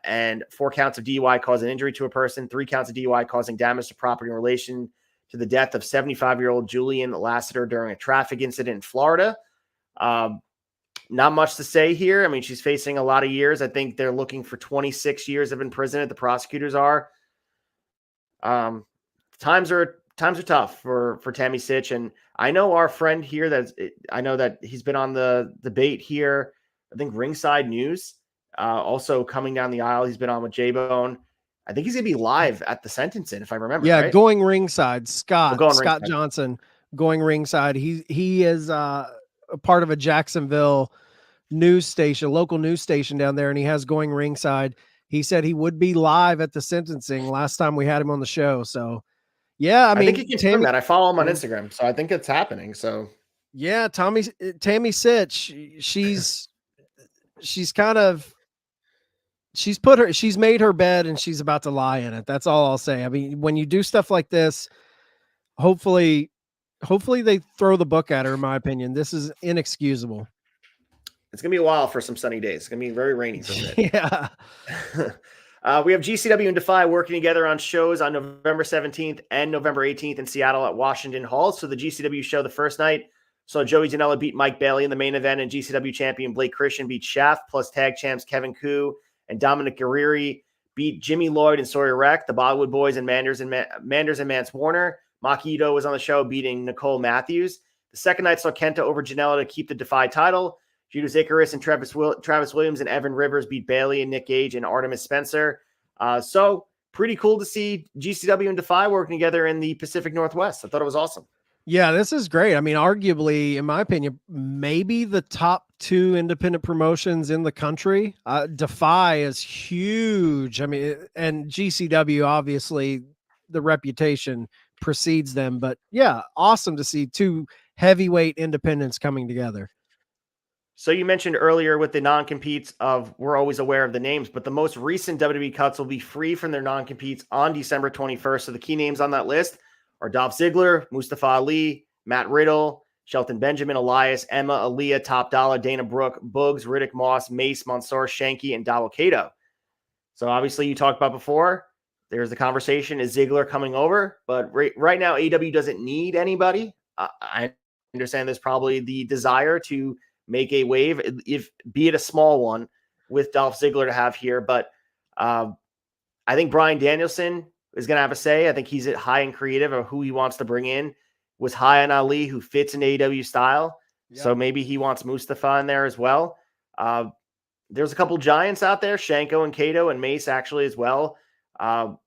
and 4 counts of DUI causing injury to a person, 3 counts of DUI causing damage to property in relation to the death of 75-year-old Julian Lassiter during a traffic incident in Florida. Not much to say here. I mean, she's facing a lot of years. I think they're looking for 26 years of imprisonment. The prosecutors are. Times are tough for Tammy Sitch, and I know our friend here I know that he's been on the debate here. I think Ringside News. Also coming down the aisle, he's been on with J-Bone. I think he's gonna be live at the sentencing, if I remember. Yeah, right? Going ringside. Scott ringside. Johnson going ringside. He is a part of a Jacksonville local news station down there, and he has going ringside. He said he would be live at the sentencing last time we had him on the show. So yeah, I mean, think he confirmed that. I follow him on Instagram, so I think it's happening. So yeah, Tammy Sitch, she's made her bed and she's about to lie in it. That's all I'll say. I mean, when you do stuff like this, hopefully they throw the book at her, in my opinion. This is inexcusable. It's going to be a while for some sunny days. It's going to be very rainy for a bit. Yeah. We have GCW and Defy working together on shows on November 17th and November 18th in Seattle at Washington Hall. So the GCW show the first night saw Joey Janela beat Mike Bailey in the main event, and GCW champion Blake Christian beat Shaft, plus tag champs Kevin Koo and Dominic Guerreri beat Jimmy Lloyd and Sawyer Wreck, the Bollywood Boys and Manders and Mance Warner. Maki Ito was on the show beating Nicole Matthews. The second night saw Kenta over Janela to keep the Defy title. Judas Icarus and Travis Williams and Evan Rivers beat Bailey and Nick Gage and Artemis Spencer. So pretty cool to see GCW and Defy working together in the Pacific Northwest. I thought it was awesome. Yeah, this is great. I mean, arguably, in my opinion, maybe the top 2 independent promotions in the country. Defy is huge. I mean, and GCW, obviously, the reputation precedes them. But yeah, awesome to see 2 heavyweight independents coming together. So you mentioned earlier with the non-competes we're always aware of the names, but the most recent WWE cuts will be free from their non-competes on December 21st. So the key names on that list are Dolph Ziggler, Mustafa Ali, Matt Riddle, Shelton Benjamin, Elias, Emma, Aaliyah, Top Dollar, Dana Brooke, Boogs, Riddick Moss, Mace, Mansoor, Shanky, and Davo Kato. So obviously you talked about before, there's the conversation, is Ziggler coming over? But right now, AEW doesn't need anybody. I understand there's probably the desire to make a wave, be it a small one, with Dolph Ziggler to have here. But I think Bryan Danielson is going to have a say. I think he's high and creative of who he wants to bring in. Was high on Ali, who fits in AEW style. Yep. So maybe he wants Mustafa in there as well. There's a couple giants out there, Shanko and Kato and Mace actually as well.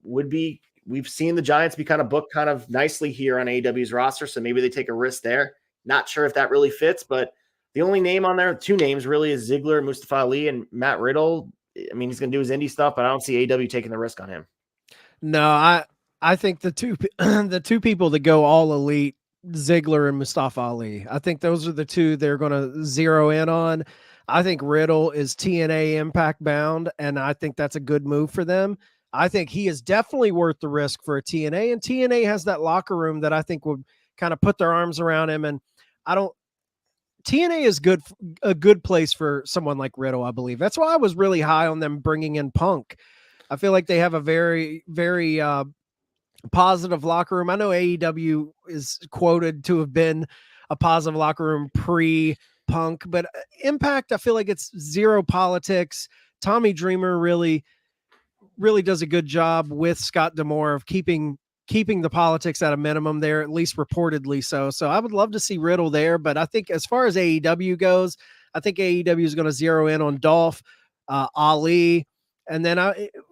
We've seen the Giants be kind of booked kind of nicely here on AEW's roster, so maybe they take a risk there. Not sure if that really fits, but the only name on there, 2 names really, is Ziggler, Mustafa Ali, and Matt Riddle. I mean, he's going to do his indie stuff, but I don't see AEW taking the risk on him. No, I think the two people that go all elite, Ziggler and Mustafa Ali. I think those are the two they're going to zero in on. I think Riddle is TNA Impact bound, and I think that's a good move for them. I think he is definitely worth the risk for a TNA, and TNA has that locker room that I think would kind of put their arms around him. And TNA is a good place for someone like Riddle, I believe. That's why I was really high on them bringing in Punk. I feel like they have a very, very positive locker room. I know AEW is quoted to have been a positive locker room pre-Punk, but Impact, I feel like it's zero politics. Tommy Dreamer really does a good job with Scott D'Amore of keeping the politics at a minimum there, at least reportedly so. So I would love to see Riddle there, but I think as far as AEW goes, I think AEW is going to zero in on Dolph, Ali, and then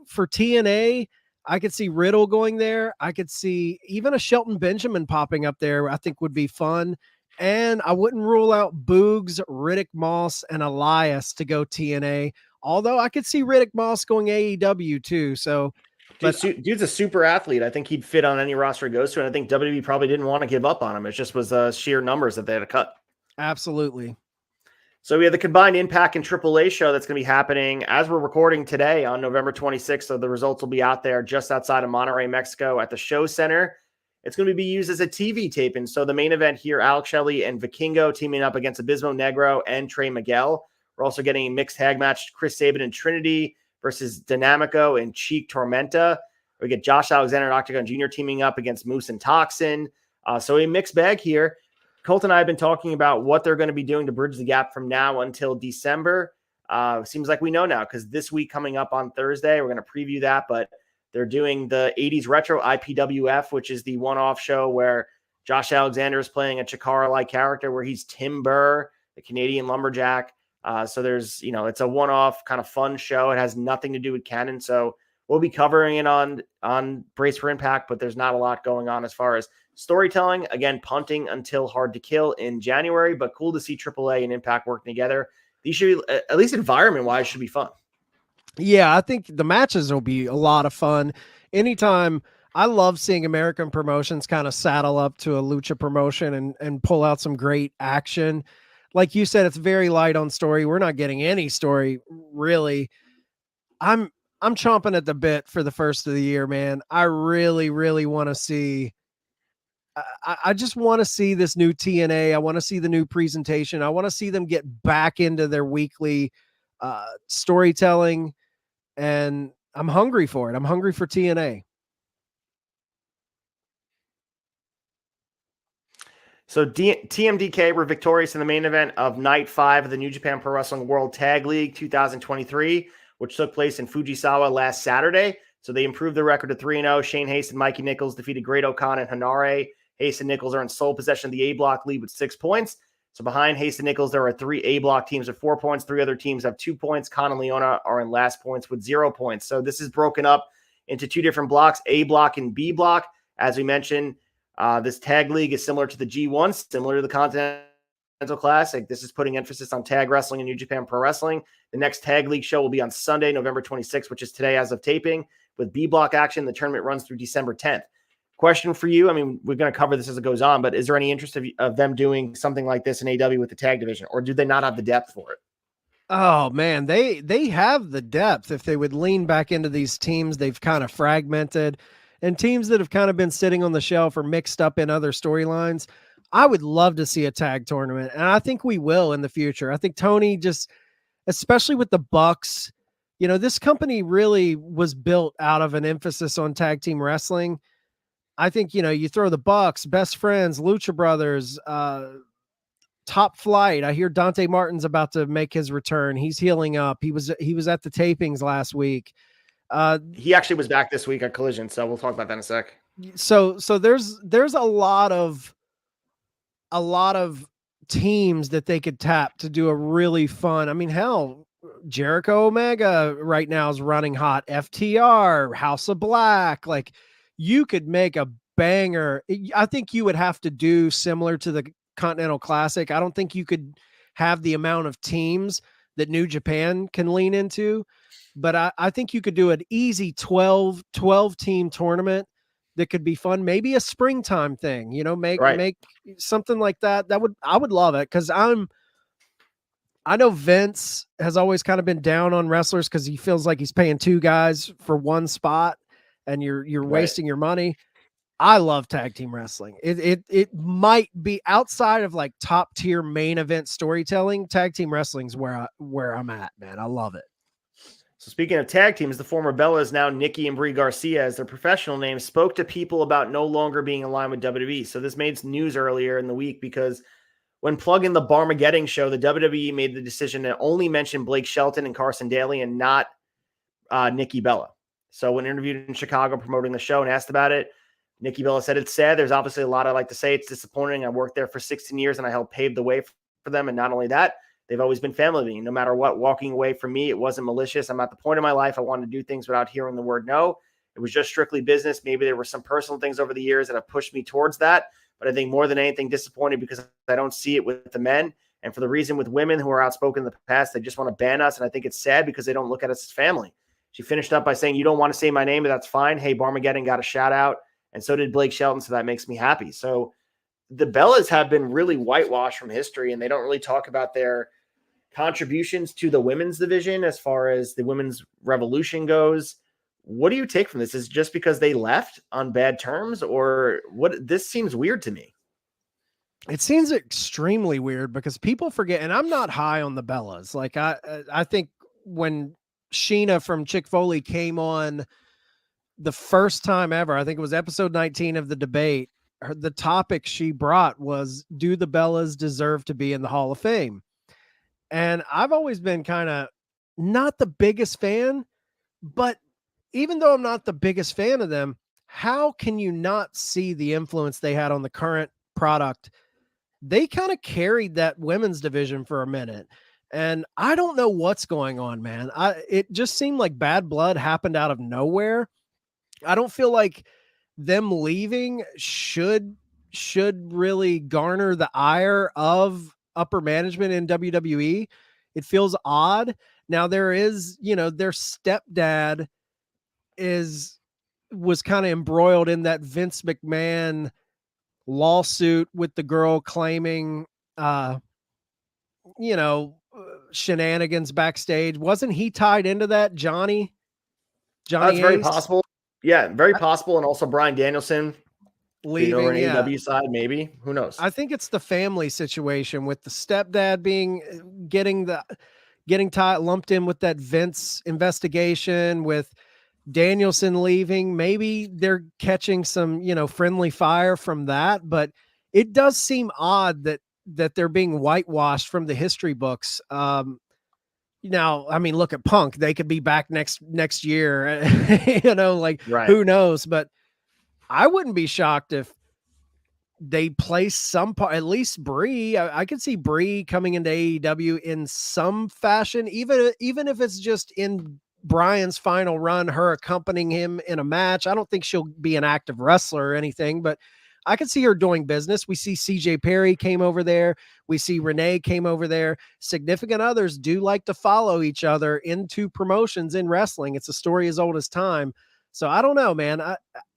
for TNA, I could see Riddle going there. I could see even a Shelton Benjamin popping up there, I think would be fun. And I wouldn't rule out Boogs, Riddick Moss, and Elias to go TNA, although I could see Riddick Moss going AEW too. So, dude's a super athlete. I think he'd fit on any roster he goes to, and I think WWE probably didn't want to give up on him. It just was sheer numbers that they had to cut. Absolutely. So we have the combined Impact and AAA show that's going to be happening as we're recording today on November 26th. So the results will be out there just outside of Monterrey, Mexico at the Show Center. It's going to be used as a TV taping. So the main event here, Alex Shelley and Vikingo teaming up against Abismo Negro and Trey Miguel. We're also getting a mixed tag match, Chris Sabin and Trinity versus Dynamico and Cheek Tormenta. We get Josh Alexander and Octagon Jr. teaming up against Moose and Toxin. So a mixed bag here. Colt and I have been talking about what they're going to be doing to bridge the gap from now until December. Seems like we know now because this week coming up on Thursday, we're going to preview that, but they're doing the 80s Retro IPWF, which is the one-off show where Josh Alexander is playing a Chikara-like character where he's Tim Burr, the Canadian lumberjack. So there's, it's a one-off kind of fun show. It has nothing to do with canon. So we'll be covering it on Brace for Impact, but there's not a lot going on as far as storytelling. Again, punting until Hard to Kill in January, but cool to see AAA and Impact working together. These should be, at least environment-wise, should be fun. Yeah, I think the matches will be a lot of fun. Anytime, I love seeing American promotions kind of saddle up to a lucha promotion and pull out some great action. Like you said, it's very light on story. We're not getting any story, really. I'm chomping at the bit for the first of the year, man. I really, really want to see. I just want to see this new TNA. I want to see the new presentation. I want to see them get back into their weekly storytelling, and I'm hungry for it. I'm hungry for TNA. So TMDK were victorious in the main event of Night 5 of the New Japan Pro Wrestling World Tag League 2023, which took place in Fujisawa last Saturday. So they improved their record to 3-0. Shane Hayes and Mikey Nichols defeated Great O'Con and Hanare. Hayes and Nichols are in sole possession of the A block lead with 6 points. So behind Hayes and Nichols, there are 3 A block teams with 4 points. 3 other teams have 2 points. Con and Leona are in last points with 0 points. So this is broken up into 2 different blocks, A block and B block. As we mentioned, this tag league is similar to the G1, similar to the Continental Classic. This is putting emphasis on tag wrestling and New Japan Pro Wrestling. The next tag league show will be on Sunday, November 26th, which is today as of taping. With B block action, the tournament runs through December 10th. Question for you. I mean, we're going to cover this as it goes on, but is there any interest of them doing something like this in AW with the tag division, or do they not have the depth for it? Oh man, they have the depth. If they would lean back into these teams they've kind of fragmented, and teams that have kind of been sitting on the shelf or mixed up in other storylines, I would love to see a tag tournament, and I think we will in the future. I think Tony just, especially with the Bucks, this company really was built out of an emphasis on tag team wrestling. I think, you throw the Bucks, Best Friends, Lucha Brothers, Top Flight. I hear Dante Martin's about to make his return. He's healing up. He was at the tapings last week. He actually was back this week at Collision, so we'll talk about that in a sec. So there's a lot of teams that they could tap to do a really fun. I mean, hell, Jericho Omega right now is running hot. FTR, House of Black. Like, you could make a banger. I think you would have to do similar to the Continental Classic. I don't think you could have the amount of teams that New Japan can lean into, but I think you could do an easy 12 team tournament that could be fun. Maybe a springtime thing, make something like that. I would love it. Cause I know Vince has always kind of been down on wrestlers because he feels like he's paying two guys for one spot and you're wasting your money. I love tag team wrestling. It might be outside of like top tier main event storytelling. Tag team wrestling's where I'm at, man. I love it. So speaking of tag teams, the former Bellas, now Nikki and Brie Garcia as their professional names, spoke to people about no longer being in line with WWE. So this made news earlier in the week because when plugging the Barmageddon show, the WWE made the decision to only mention Blake Shelton and Carson Daly and not Nikki Bella. So when interviewed in Chicago promoting the show and asked about it, Nikki Bella said, "It's sad. There's obviously a lot I'd like to say. It's disappointing. I worked there for 16 years and I helped pave the way for them. And not only that, they've always been family to me. No matter what, walking away from me, it wasn't malicious. I'm at the point in my life I wanted to do things without hearing the word no. It was just strictly business. Maybe there were some personal things over the years that have pushed me towards that. But I think more than anything, disappointed because I don't see it with the men. And for the reason with women who are outspoken in the past, they just want to ban us. And I think it's sad because they don't look at us as family." She finished up by saying, "You don't want to say my name, but that's fine. Hey, Barmageddon got a shout out. And so did Blake Shelton. So that makes me happy." So the Bellas have been really whitewashed from history, and they don't really talk about their contributions to the women's division as far as the women's revolution goes. What do you take from this? Is it just because they left on bad terms, or what? This seems weird to me. It seems extremely weird because people forget, and I'm not high on the Bellas. Like I think when Sheena from Chick Foley came on the first time ever, I think it was episode 19 of the debate, the topic she brought was, do the Bellas deserve to be in the Hall of Fame? And I've always been kind of not the biggest fan, but even though I'm not the biggest fan of them, how can you not see the influence they had on the current product? They kind of carried that women's division for a minute. And I don't know what's going on, man. It just seemed like bad blood happened out of nowhere. I don't feel like them leaving should really garner the ire of upper management in WWE. It feels odd. Now there is, their stepdad was kind of embroiled in that Vince McMahon lawsuit with the girl claiming, shenanigans backstage. Wasn't he tied into that, Johnny? That's very Ace? possible. Yeah, very possible. And also Bryan Danielson leaving over an AEW side, maybe. Who knows? I think it's the family situation with the stepdad getting tied, lumped in with that Vince investigation, with Danielson leaving. Maybe they're catching some, friendly fire from that, but it does seem odd that they're being whitewashed from the history books. Now, I mean, look at Punk. They could be back next year, Who knows? But I wouldn't be shocked if they place some part, at least Brie. I could see Brie coming into AEW in some fashion, even if it's just in Brian's final run, her accompanying him in a match. I don't think she'll be an active wrestler or anything, but I could see her doing business. We see CJ Perry came over there. We see Renee came over there. Significant others do like to follow each other into promotions in wrestling. It's a story as old as time. So I don't know, man.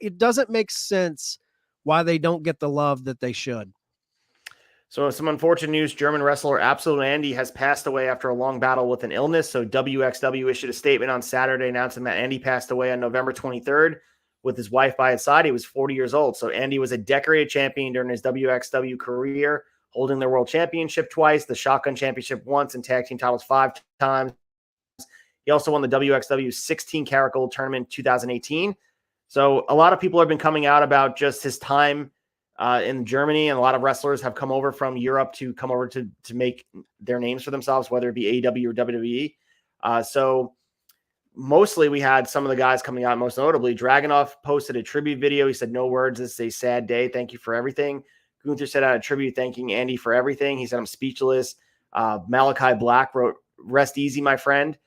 It doesn't make sense why they don't get the love that they should. So some unfortunate news, German wrestler Absolute Andy has passed away after a long battle with an illness. So WXW issued a statement on Saturday announcing that Andy passed away on November 23rd with his wife by his side. He was 40 years old. So Andy was a decorated champion during his WXW career, holding the World Championship twice, the Shotgun Championship once, and tag team titles 5 times. He also won the WXW 16-karat gold tournament in 2018. So a lot of people have been coming out about just his time in Germany, and a lot of wrestlers have come over from Europe to come over to make their names for themselves, whether it be AEW or WWE. So mostly we had some of the guys coming out, most notably Dragunov posted a tribute video. He said, "No words. This is a sad day. Thank you for everything." Gunther said out a tribute thanking Andy for everything. He said, "I'm speechless." Malachi Black wrote rest easy, my friend.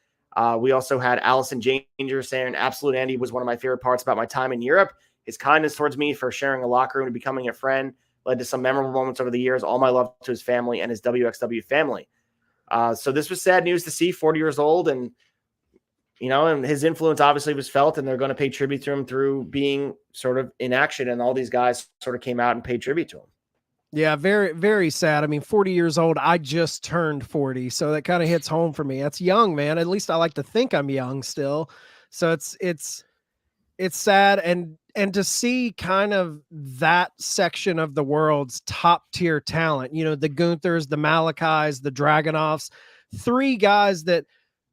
We also had Allison Janger saying, absolute Andy was one of my favorite parts about my time in Europe. His kindness towards me for sharing a locker room and becoming a friend led to some memorable moments over the years. All my love to his family and his WXW family. So this was sad news to see, 40 years old. And, and his influence obviously was felt, and they're going to pay tribute to him through being sort of in action. And all these guys sort of came out and paid tribute to him. Yeah, very, very sad. I mean, 40 years old. I just turned 40. So that kind of hits home for me. That's young, man. At least I like to think I'm young still. So it's sad. And to see kind of that section of the world's top tier talent, the Gunthers, the Malachis, the Dragunovs, 3 guys that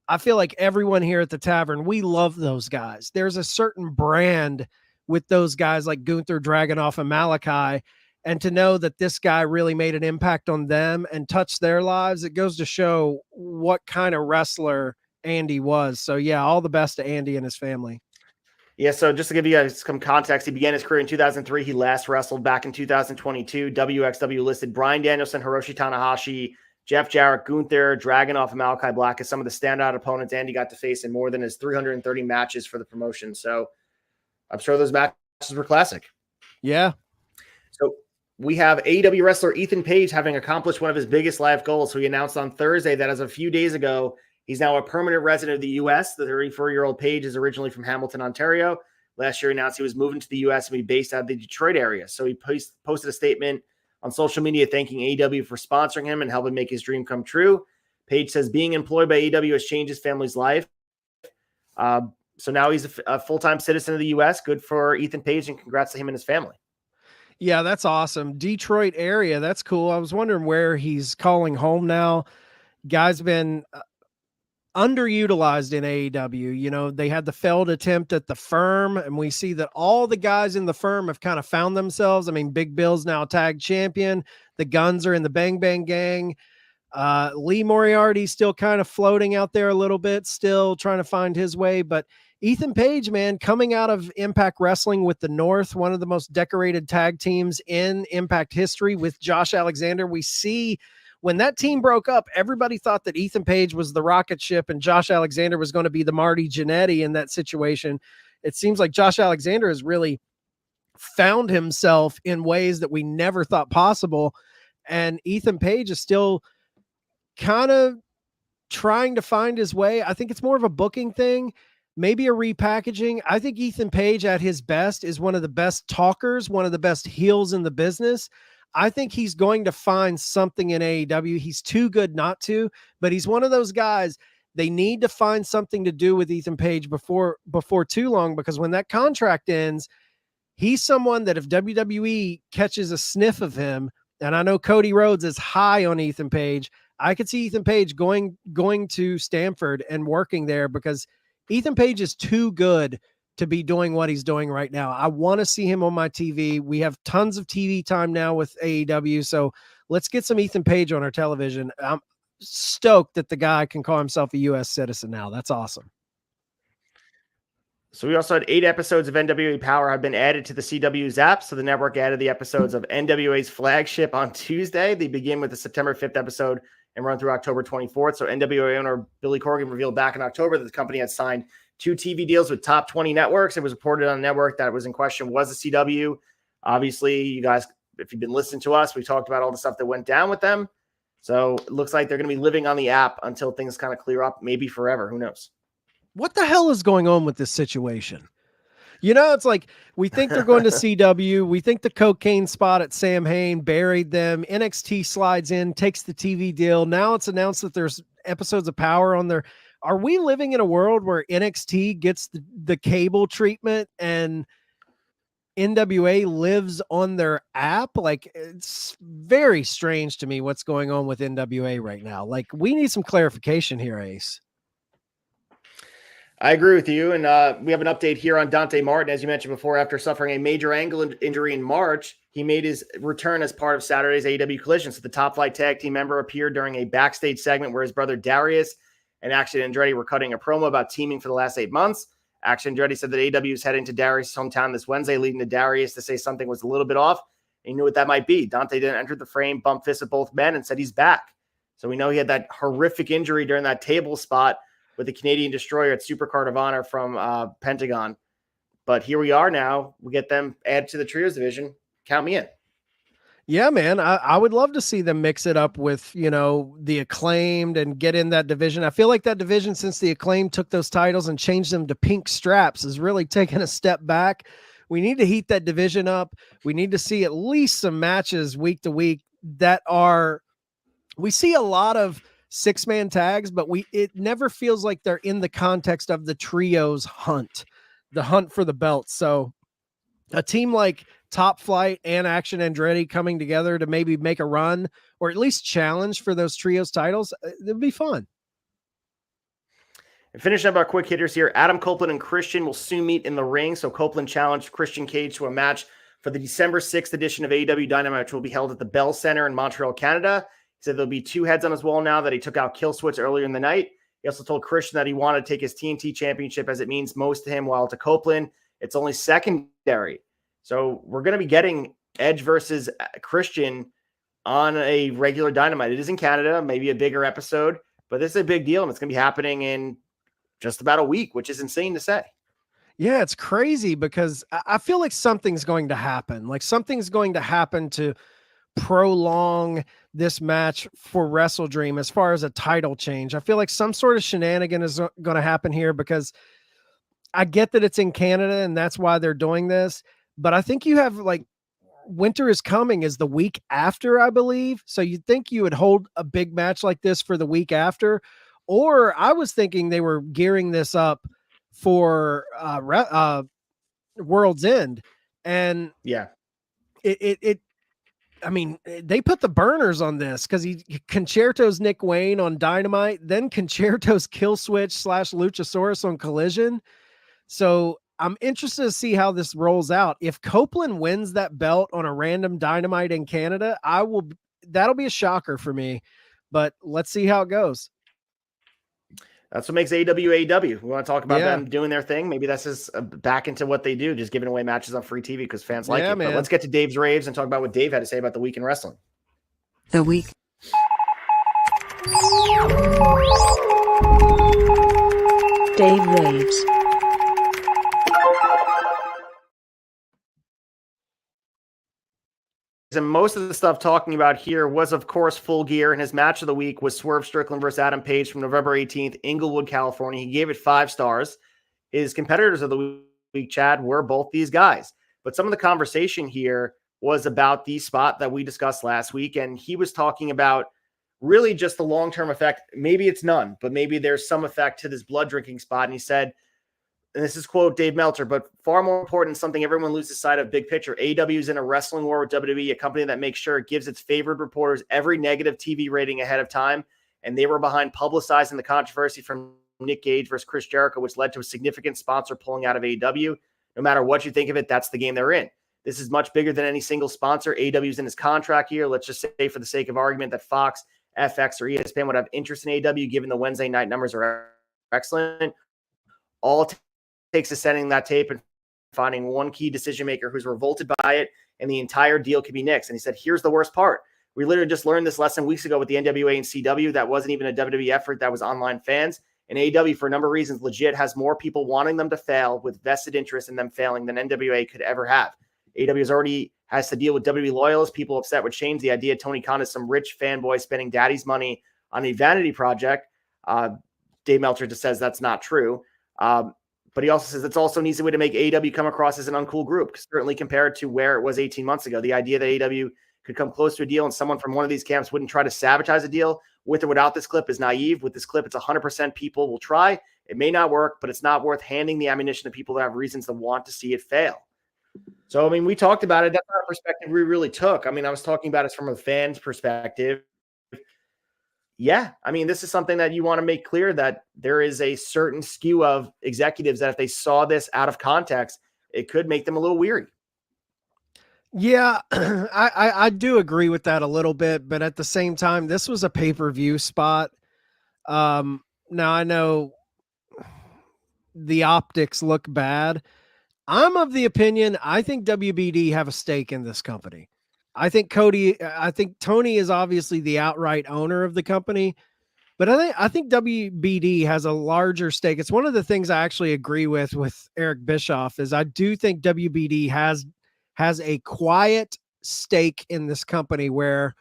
I feel like everyone here at the Tavern, we love those guys. There's a certain brand with those guys like Gunther, Dragunov, and Malachi. And to know that this guy really made an impact on them and touched their lives, it goes to show what kind of wrestler Andy was. So yeah, all the best to Andy and his family. Yeah, so just to give you guys some context, he began his career in 2003. He last wrestled back in 2022. WXW listed Bryan Danielson, Hiroshi Tanahashi, Jeff Jarrett, Gunther, Dragunov, and Malachi Black as some of the standout opponents Andy got to face in more than his 330 matches for the promotion. So I'm sure those matches were classic. Yeah. So we have AEW wrestler Ethan Page having accomplished one of his biggest life goals. So he announced on Thursday that as of a few days ago, he's now a permanent resident of the U.S. The 34-year-old Page is originally from Hamilton, Ontario. Last year, he announced he was moving to the U.S. and be based out of the Detroit area. So he posted a statement on social media thanking AEW for sponsoring him and helping make his dream come true. Page says being employed by AEW has changed his family's life. So now he's a full-time citizen of the U.S. Good for Ethan Page, and congrats to him and his family. Yeah, that's awesome. Detroit area. That's cool. I was wondering where he's calling home now. Guy's been underutilized in AEW. They had the failed attempt at the Firm, and we see that all the guys in the Firm have kind of found themselves. I mean, Big Bill's now tag champion. The Guns are in the Bang Bang Gang. Lee Moriarty's still kind of floating out there a little bit, still trying to find his way. But Ethan Page, man, coming out of Impact Wrestling with the North, one of the most decorated tag teams in Impact history with Josh Alexander. We see when that team broke up, everybody thought that Ethan Page was the rocket ship and Josh Alexander was going to be the Marty Jannetty in that situation. It seems like Josh Alexander has really found himself in ways that we never thought possible. And Ethan Page is still kind of trying to find his way. I think it's more of a booking thing, maybe a repackaging. I think Ethan Page at his best is one of the best talkers, one of the best heels in the business. I think he's going to find something in AEW. He's too good not to, but he's one of those guys. They need to find something to do with Ethan Page before too long, because when that contract ends, he's someone that if WWE catches a sniff of him, and I know Cody Rhodes is high on Ethan Page, I could see Ethan Page going to Stanford and working there, because Ethan Page is too good to be doing what he's doing right now. I want to see him on my TV. We have tons of TV time now with AEW, so let's get some Ethan Page on our television. I'm stoked that the guy can call himself a U.S. citizen now. That's awesome. So we also had 8 episodes of NWA Power have been added to the CW's app. So the network added the episodes of NWA's Flagship on Tuesday. They begin with the September 5th episode and run through October 24th. So NWA owner Billy Corgan revealed back in October that the company had signed 2 TV deals with top 20 networks. It was reported on the network that was in question was the CW. Obviously, you guys, if you've been listening to us, we talked about all the stuff that went down with them. So it looks like they're going to be living on the app until things kind of clear up, maybe forever. Who knows? What the hell is going on with this situation? It's like we think they're going to CW. We think the cocaine spot at Sam Hain buried them. NXT slides in, takes the TV deal. Now it's announced that there's episodes of Power on there. Are we living in a world where NXT gets the cable treatment and NWA lives on their app? Like, it's very strange to me what's going on with NWA right now. Like, we need some clarification here, Ace. I agree with you. And we have an update here on Dante Martin. As you mentioned before, after suffering a major ankle injury in March, he made his return as part of Saturday's AEW Collision. So the Top Flight tag team member appeared during a backstage segment where his brother Darius and Action Andretti were cutting a promo about teaming for the last 8 months. Action Andretti said that AEW is heading to Darius' hometown this Wednesday, leading to Darius to say something was a little bit off. And he knew what that might be. Dante then entered the frame, bumped fists at both men, and said he's back. So we know he had that horrific injury during that table spot with the Canadian Destroyer at Supercard of Honor from Pentagon. But here we are now. We get them added to the Trios division. Count me in. Yeah, man. I would love to see them mix it up with, the Acclaimed and get in that division. I feel like that division, since the Acclaimed took those titles and changed them to pink straps, is really taking a step back. We need to heat that division up. We need to see at least some matches week to week that are, we see a lot of 6-man tags, but it never feels like they're in the context of the Trios hunt, the hunt for the belt. So a team like Top Flight and Action Andretti coming together to maybe make a run or at least challenge for those Trios titles, it'd be fun. And finishing up our quick hitters here, Adam Copeland and Christian will soon meet in the ring. So Copeland challenged Christian Cage to a match for the December 6th edition of AEW Dynamite, which will be held at the Bell Center in Montreal, Canada. He said there'll be 2 heads on his wall now that he took out Killswitch earlier in the night. He also told Christian that he wanted to take his TNT championship as it means most to him, while to Copeland, it's only secondary. So we're going to be getting Edge versus Christian on a regular Dynamite. It is in Canada, maybe a bigger episode, but this is a big deal, and it's going to be happening in just about a week, which is insane to say. Yeah, it's crazy because I feel like something's going to happen. Like something's going to happen to prolong this match for Wrestle Dream as far as a title change. I feel like some sort of shenanigan is going to happen here because I get that it's in Canada and that's why they're doing this. But I think you have like Winter is Coming is the week after, I believe. So you'd think you would hold a big match like this for the week after. Or I was thinking they were gearing this up for World's End. And yeah, I mean, they put the burners on this because Concerto's Nick Wayne on Dynamite, then Concerto's Killswitch / Luchasaurus on Collision. So I'm interested to see how this rolls out. If Copeland wins that belt on a random Dynamite in Canada, that'll be a shocker for me, but let's see how it goes. That's what makes AEW. We want to talk about them doing their thing. Maybe that's just back into what they do, just giving away matches on free TV because fans like it. Man. But let's get to Dave's raves and talk about what Dave had to say about the week in wrestling. The week. Dave raves. And most of the stuff talking about here was, of course, Full Gear, and his match of the week was Swerve Strickland versus Adam Page from November 18th, Inglewood, California. He gave it 5 stars. His competitors of the week, Chad, were both these guys. But some of the conversation here was about the spot that we discussed last week, and he was talking about really just the long-term effect. Maybe it's none, but maybe there's some effect to this blood drinking spot. And he said, and this is quote Dave Meltzer, but far more important, something everyone loses sight of, big picture. AEW is in a wrestling war with WWE, a company that makes sure it gives its favored reporters every negative TV rating ahead of time. And they were behind publicizing the controversy from Nick Gage versus Chris Jericho, which led to a significant sponsor pulling out of AEW. No matter what you think of it, that's the game they're in. This is much bigger than any single sponsor. AEW is in his contract here. Let's just say, for the sake of argument, that Fox, FX, or ESPN would have interest in AEW, given the Wednesday night numbers are excellent. All it takes is sending that tape and finding one key decision maker who's revolted by it, and the entire deal could be nixed. And he said, here's the worst part. We literally just learned this lesson weeks ago with the NWA and CW. That wasn't even a WWE effort. That was online fans. And AEW, for a number of reasons, legit has more people wanting them to fail with vested interest in them failing than NWA could ever have. AEW already has to deal with WWE loyalists, people upset with change. The idea Tony Khan is some rich fanboy spending daddy's money on a vanity project. Dave Meltzer just says that's not true. But he also says it's also an easy way to make AEW come across as an uncool group, certainly compared to where it was 18 months ago. The idea that AEW could come close to a deal and someone from one of these camps wouldn't try to sabotage a deal with or without this clip is naive. With this clip, it's 100% people will try. It may not work, but it's not worth handing the ammunition to people that have reasons to want to see it fail. So, I mean, we talked about it. That's not a perspective we really took. I mean, I was talking about it from a fan's perspective. Yeah, I mean, this is something that you want to make clear that there is a certain skew of executives that if they saw this out of context, it could make them a little weary. Yeah, I do agree with that a little bit, but at the same time, this was a pay-per-view spot. Now I know the optics look bad. I'm of the opinion, I think WBD have a stake in this company. I think Tony is obviously the outright owner of the company, but I think WBD has a larger stake. It's one of the things I actually agree with Eric Bischoff is I do think WBD has a quiet stake in this company where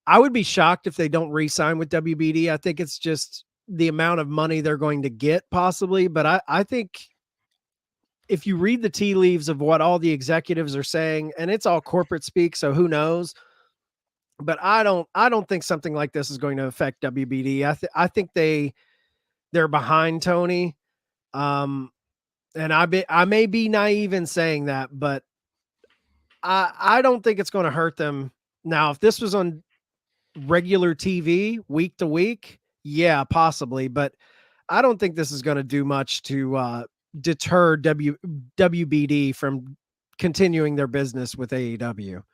I would be shocked if they don't re-sign with WBD. I think it's just the amount of money they're going to get possibly, but I think if you read the tea leaves of what all the executives are saying, and it's all corporate speak, so who knows? But I don't think something like this is going to affect WBD. I think they're behind Tony. And I may be naive in saying that, but I don't think it's going to hurt them. Now, if this was on regular TV week to week, yeah, possibly, but I don't think this is going to do much to deter WBD from continuing their business with AEW.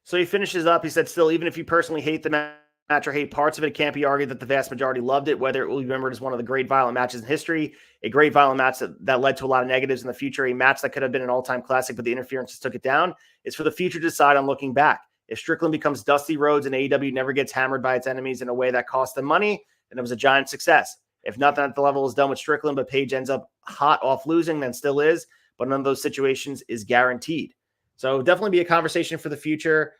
So he finishes up. He said, still, even if you personally hate the match or hate parts of it, it can't be argued that the vast majority loved it, whether it will be remembered as one of the great violent matches in history, a great violent match that led to a lot of negatives in the future, a match that could have been an all-time classic, but the interferences took it down. It's for the future to decide on looking back. If Strickland becomes Dusty Rhodes and AEW never gets hammered by its enemies in a way that cost them money, then it was a giant success. If nothing at the level is done with Strickland, but Page ends up hot off losing, then still is, but none of those situations is guaranteed. So definitely be a conversation for the future.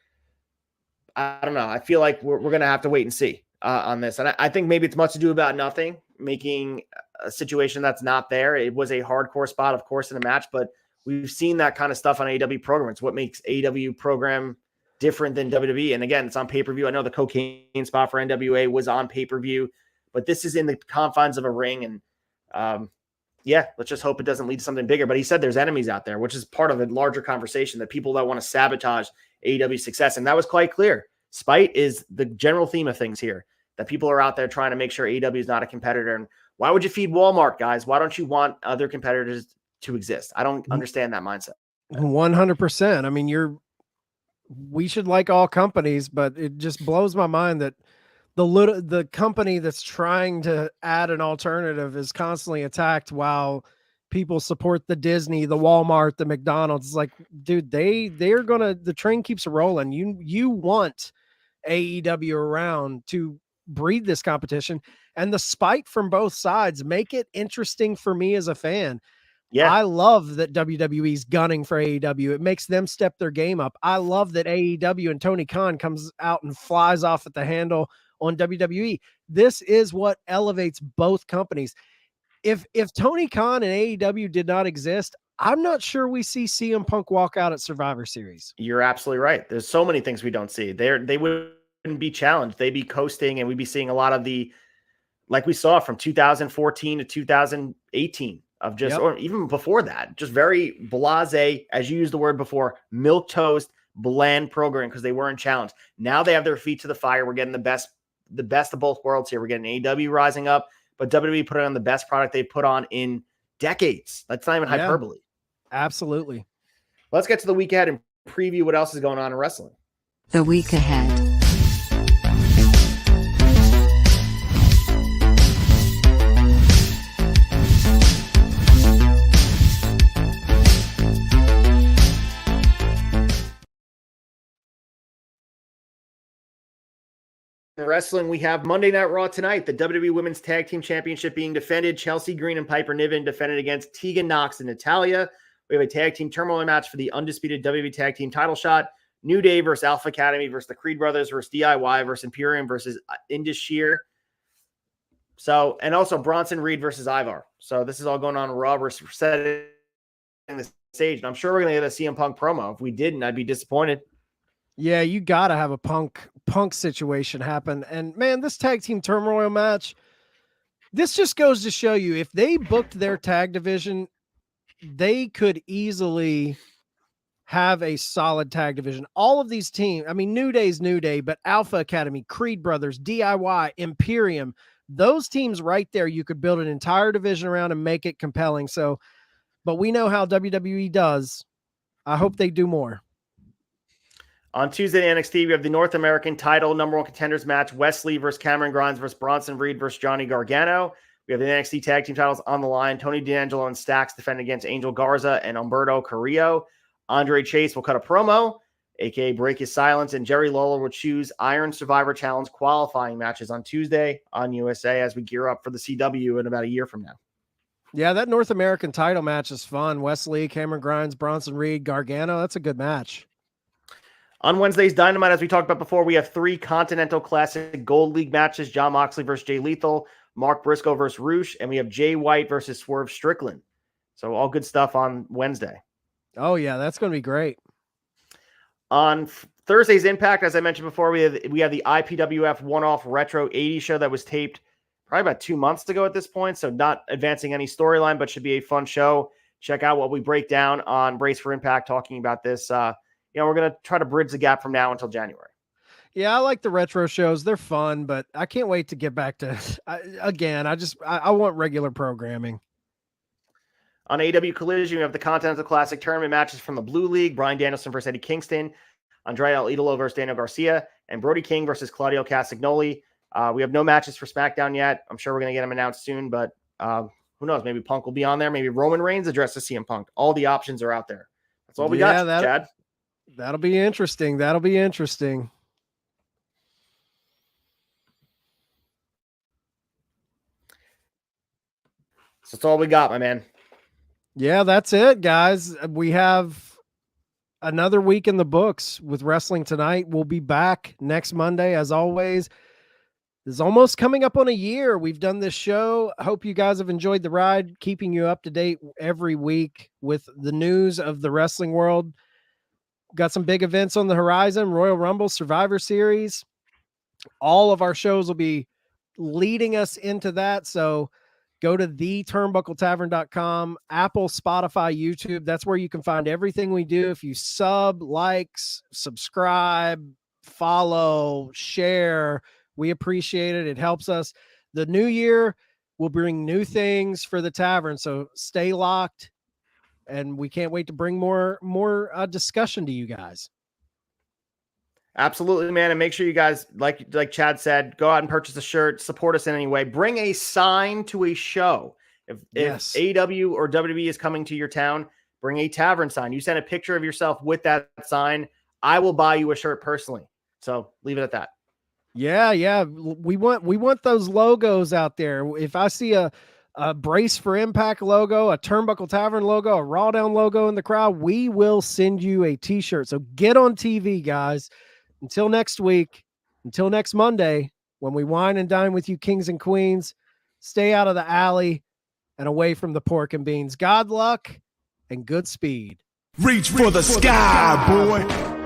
I don't know. I feel like we're going to have to wait and see on this. And I think maybe it's much ado about nothing, making a situation that's not there. It was a hardcore spot, of course, in a match, but we've seen that kind of stuff on AEW program. It's what makes AEW program different than WWE. And again, it's on pay-per-view. I know the cocaine spot for NWA was on pay-per-view, but this is in the confines of a ring. And yeah, let's just hope it doesn't lead to something bigger. But he said there's enemies out there, which is part of a larger conversation, that people that want to sabotage AEW's success. And that was quite clear. Spite is the general theme of things here, that people are out there trying to make sure AEW is not a competitor. And why would you feed Walmart, guys? Why don't you want other competitors to exist? I don't understand that mindset. 100%. I mean, we should like all companies, but it just blows my mind that the company that's trying to add an alternative is constantly attacked while people support the Disney, the Walmart, the McDonald's. It's like, dude, the train keeps rolling. You want AEW around to breed this competition, and the spite from both sides make it interesting for me as a fan. Yeah, I love that WWE's gunning for AEW. It makes them step their game up. I love that AEW and Tony Khan comes out and flies off at the handle on WWE. This is what elevates both companies. If Tony Khan and AEW did not exist, I'm not sure we see CM Punk walk out at Survivor Series. You're absolutely right. There's so many things we don't see. They wouldn't be challenged. They'd be coasting, and we'd be seeing a lot of the, like we saw from 2014 to 2018 of just, or even before that, just very blasé, as you used the word before, milquetoast, bland program because they weren't challenged. Now they have their feet to the fire. We're getting the best of both worlds here. We're getting AEW rising up, but WWE put on the best product they've put on in decades. That's not even hyperbole. Absolutely. Let's get to the week ahead and preview what else is going on in wrestling. The week ahead. In wrestling, we have Monday Night Raw tonight. The WWE Women's Tag Team Championship being defended. Chelsea Green and Piper Niven defended against Tegan Nox and Natalya. We have a tag team turmoil match for the undisputed WWE Tag Team title shot. New Day versus Alpha Academy versus the Creed Brothers versus DIY versus Imperium versus Indus Sheer. So, and also Bronson Reed versus Ivar. So this is all going on in Raw. We're setting the stage. And I'm sure we're going to get a CM Punk promo. If we didn't, I'd be disappointed. Yeah, you got to have a punk situation happen. And man, this tag team turmoil match, this just goes to show you, if they booked their tag division, they could easily have a solid tag division. All of these teams, I mean, New Day's New Day, but Alpha Academy, Creed Brothers, DIY, Imperium, those teams right there, you could build an entire division around and make it compelling. So, but we know how WWE does. I hope they do more. On Tuesday in NXT, we have the North American title number one contenders match. Wesley versus Cameron Grimes versus Bronson Reed versus Johnny Gargano. We have the NXT tag team titles on the line. Tony D'Angelo and Stacks defend against Angel Garza and Humberto Carrillo. Andre Chase will cut a promo. aka Break His Silence, and Jerry Lawler will choose Iron Survivor Challenge qualifying matches on Tuesday on USA as we gear up for the CW in about a year from now. Yeah, that North American title match is fun. Wesley, Cameron Grimes, Bronson Reed, Gargano. That's a good match. On Wednesday's Dynamite, as we talked about before, we have 3 Continental Classic Gold League matches: Jon Moxley versus Jay Lethal, Mark Briscoe versus Roosh, and we have Jay White versus Swerve Strickland. So all good stuff on Wednesday. Oh, yeah, that's going to be great. On Thursday's Impact, as I mentioned before, we have the IPWF one-off Retro 80 show that was taped probably about 2 months ago at this point, so not advancing any storyline, but should be a fun show. Check out what we break down on Brace for Impact talking about this. We're going to try to bridge the gap from now until January. Yeah, I like the retro shows. They're fun, but I can't wait to get back to, I want regular programming. On AEW Collision, we have the Continental Classic Tournament matches from the Blue League: Bryan Danielson versus Eddie Kingston, Andrea El Idolo versus Daniel Garcia, and Brody King versus Claudio Castagnoli. We have no matches for SmackDown yet. I'm sure we're going to get them announced soon, but who knows? Maybe Punk will be on there. Maybe Roman Reigns addresses CM Punk. All the options are out there. That's all we got, Chad. That'll be interesting. So that's all we got, my man. Yeah, that's it, guys. We have another week in the books with Wrestling Tonight. We'll be back next Monday, as always. It's almost coming up on a year. We've done this show. I hope you guys have enjoyed the ride, keeping you up to date every week with the news of the wrestling world. Got some big events on the horizon: Royal Rumble, Survivor Series. All of our shows will be leading us into that. So go to theturnbuckletavern.com, Apple, Spotify, YouTube. That's where you can find everything we do. If you subscribe, follow, share, we appreciate it. It helps us. The new year will bring new things for the tavern. So stay locked. And we can't wait to bring more discussion to you guys. Absolutely, man. And make sure you guys, like Chad said, go out and purchase a shirt, support us in any way. Bring a sign to a show. If AEW or WWE is coming to your town, bring a tavern sign. You send a picture of yourself with that sign, I will buy you a shirt personally. So leave it at that. Yeah. We want those logos out there. If I see a Brace for Impact logo, a Turnbuckle Tavern logo, a Raw Down logo in the crowd, we will send you a t-shirt. So get on TV, guys. Until next week, until next Monday, when we wine and dine with you kings and queens, stay out of the alley and away from the pork and beans. God luck and good speed. Reach for the sky, boy.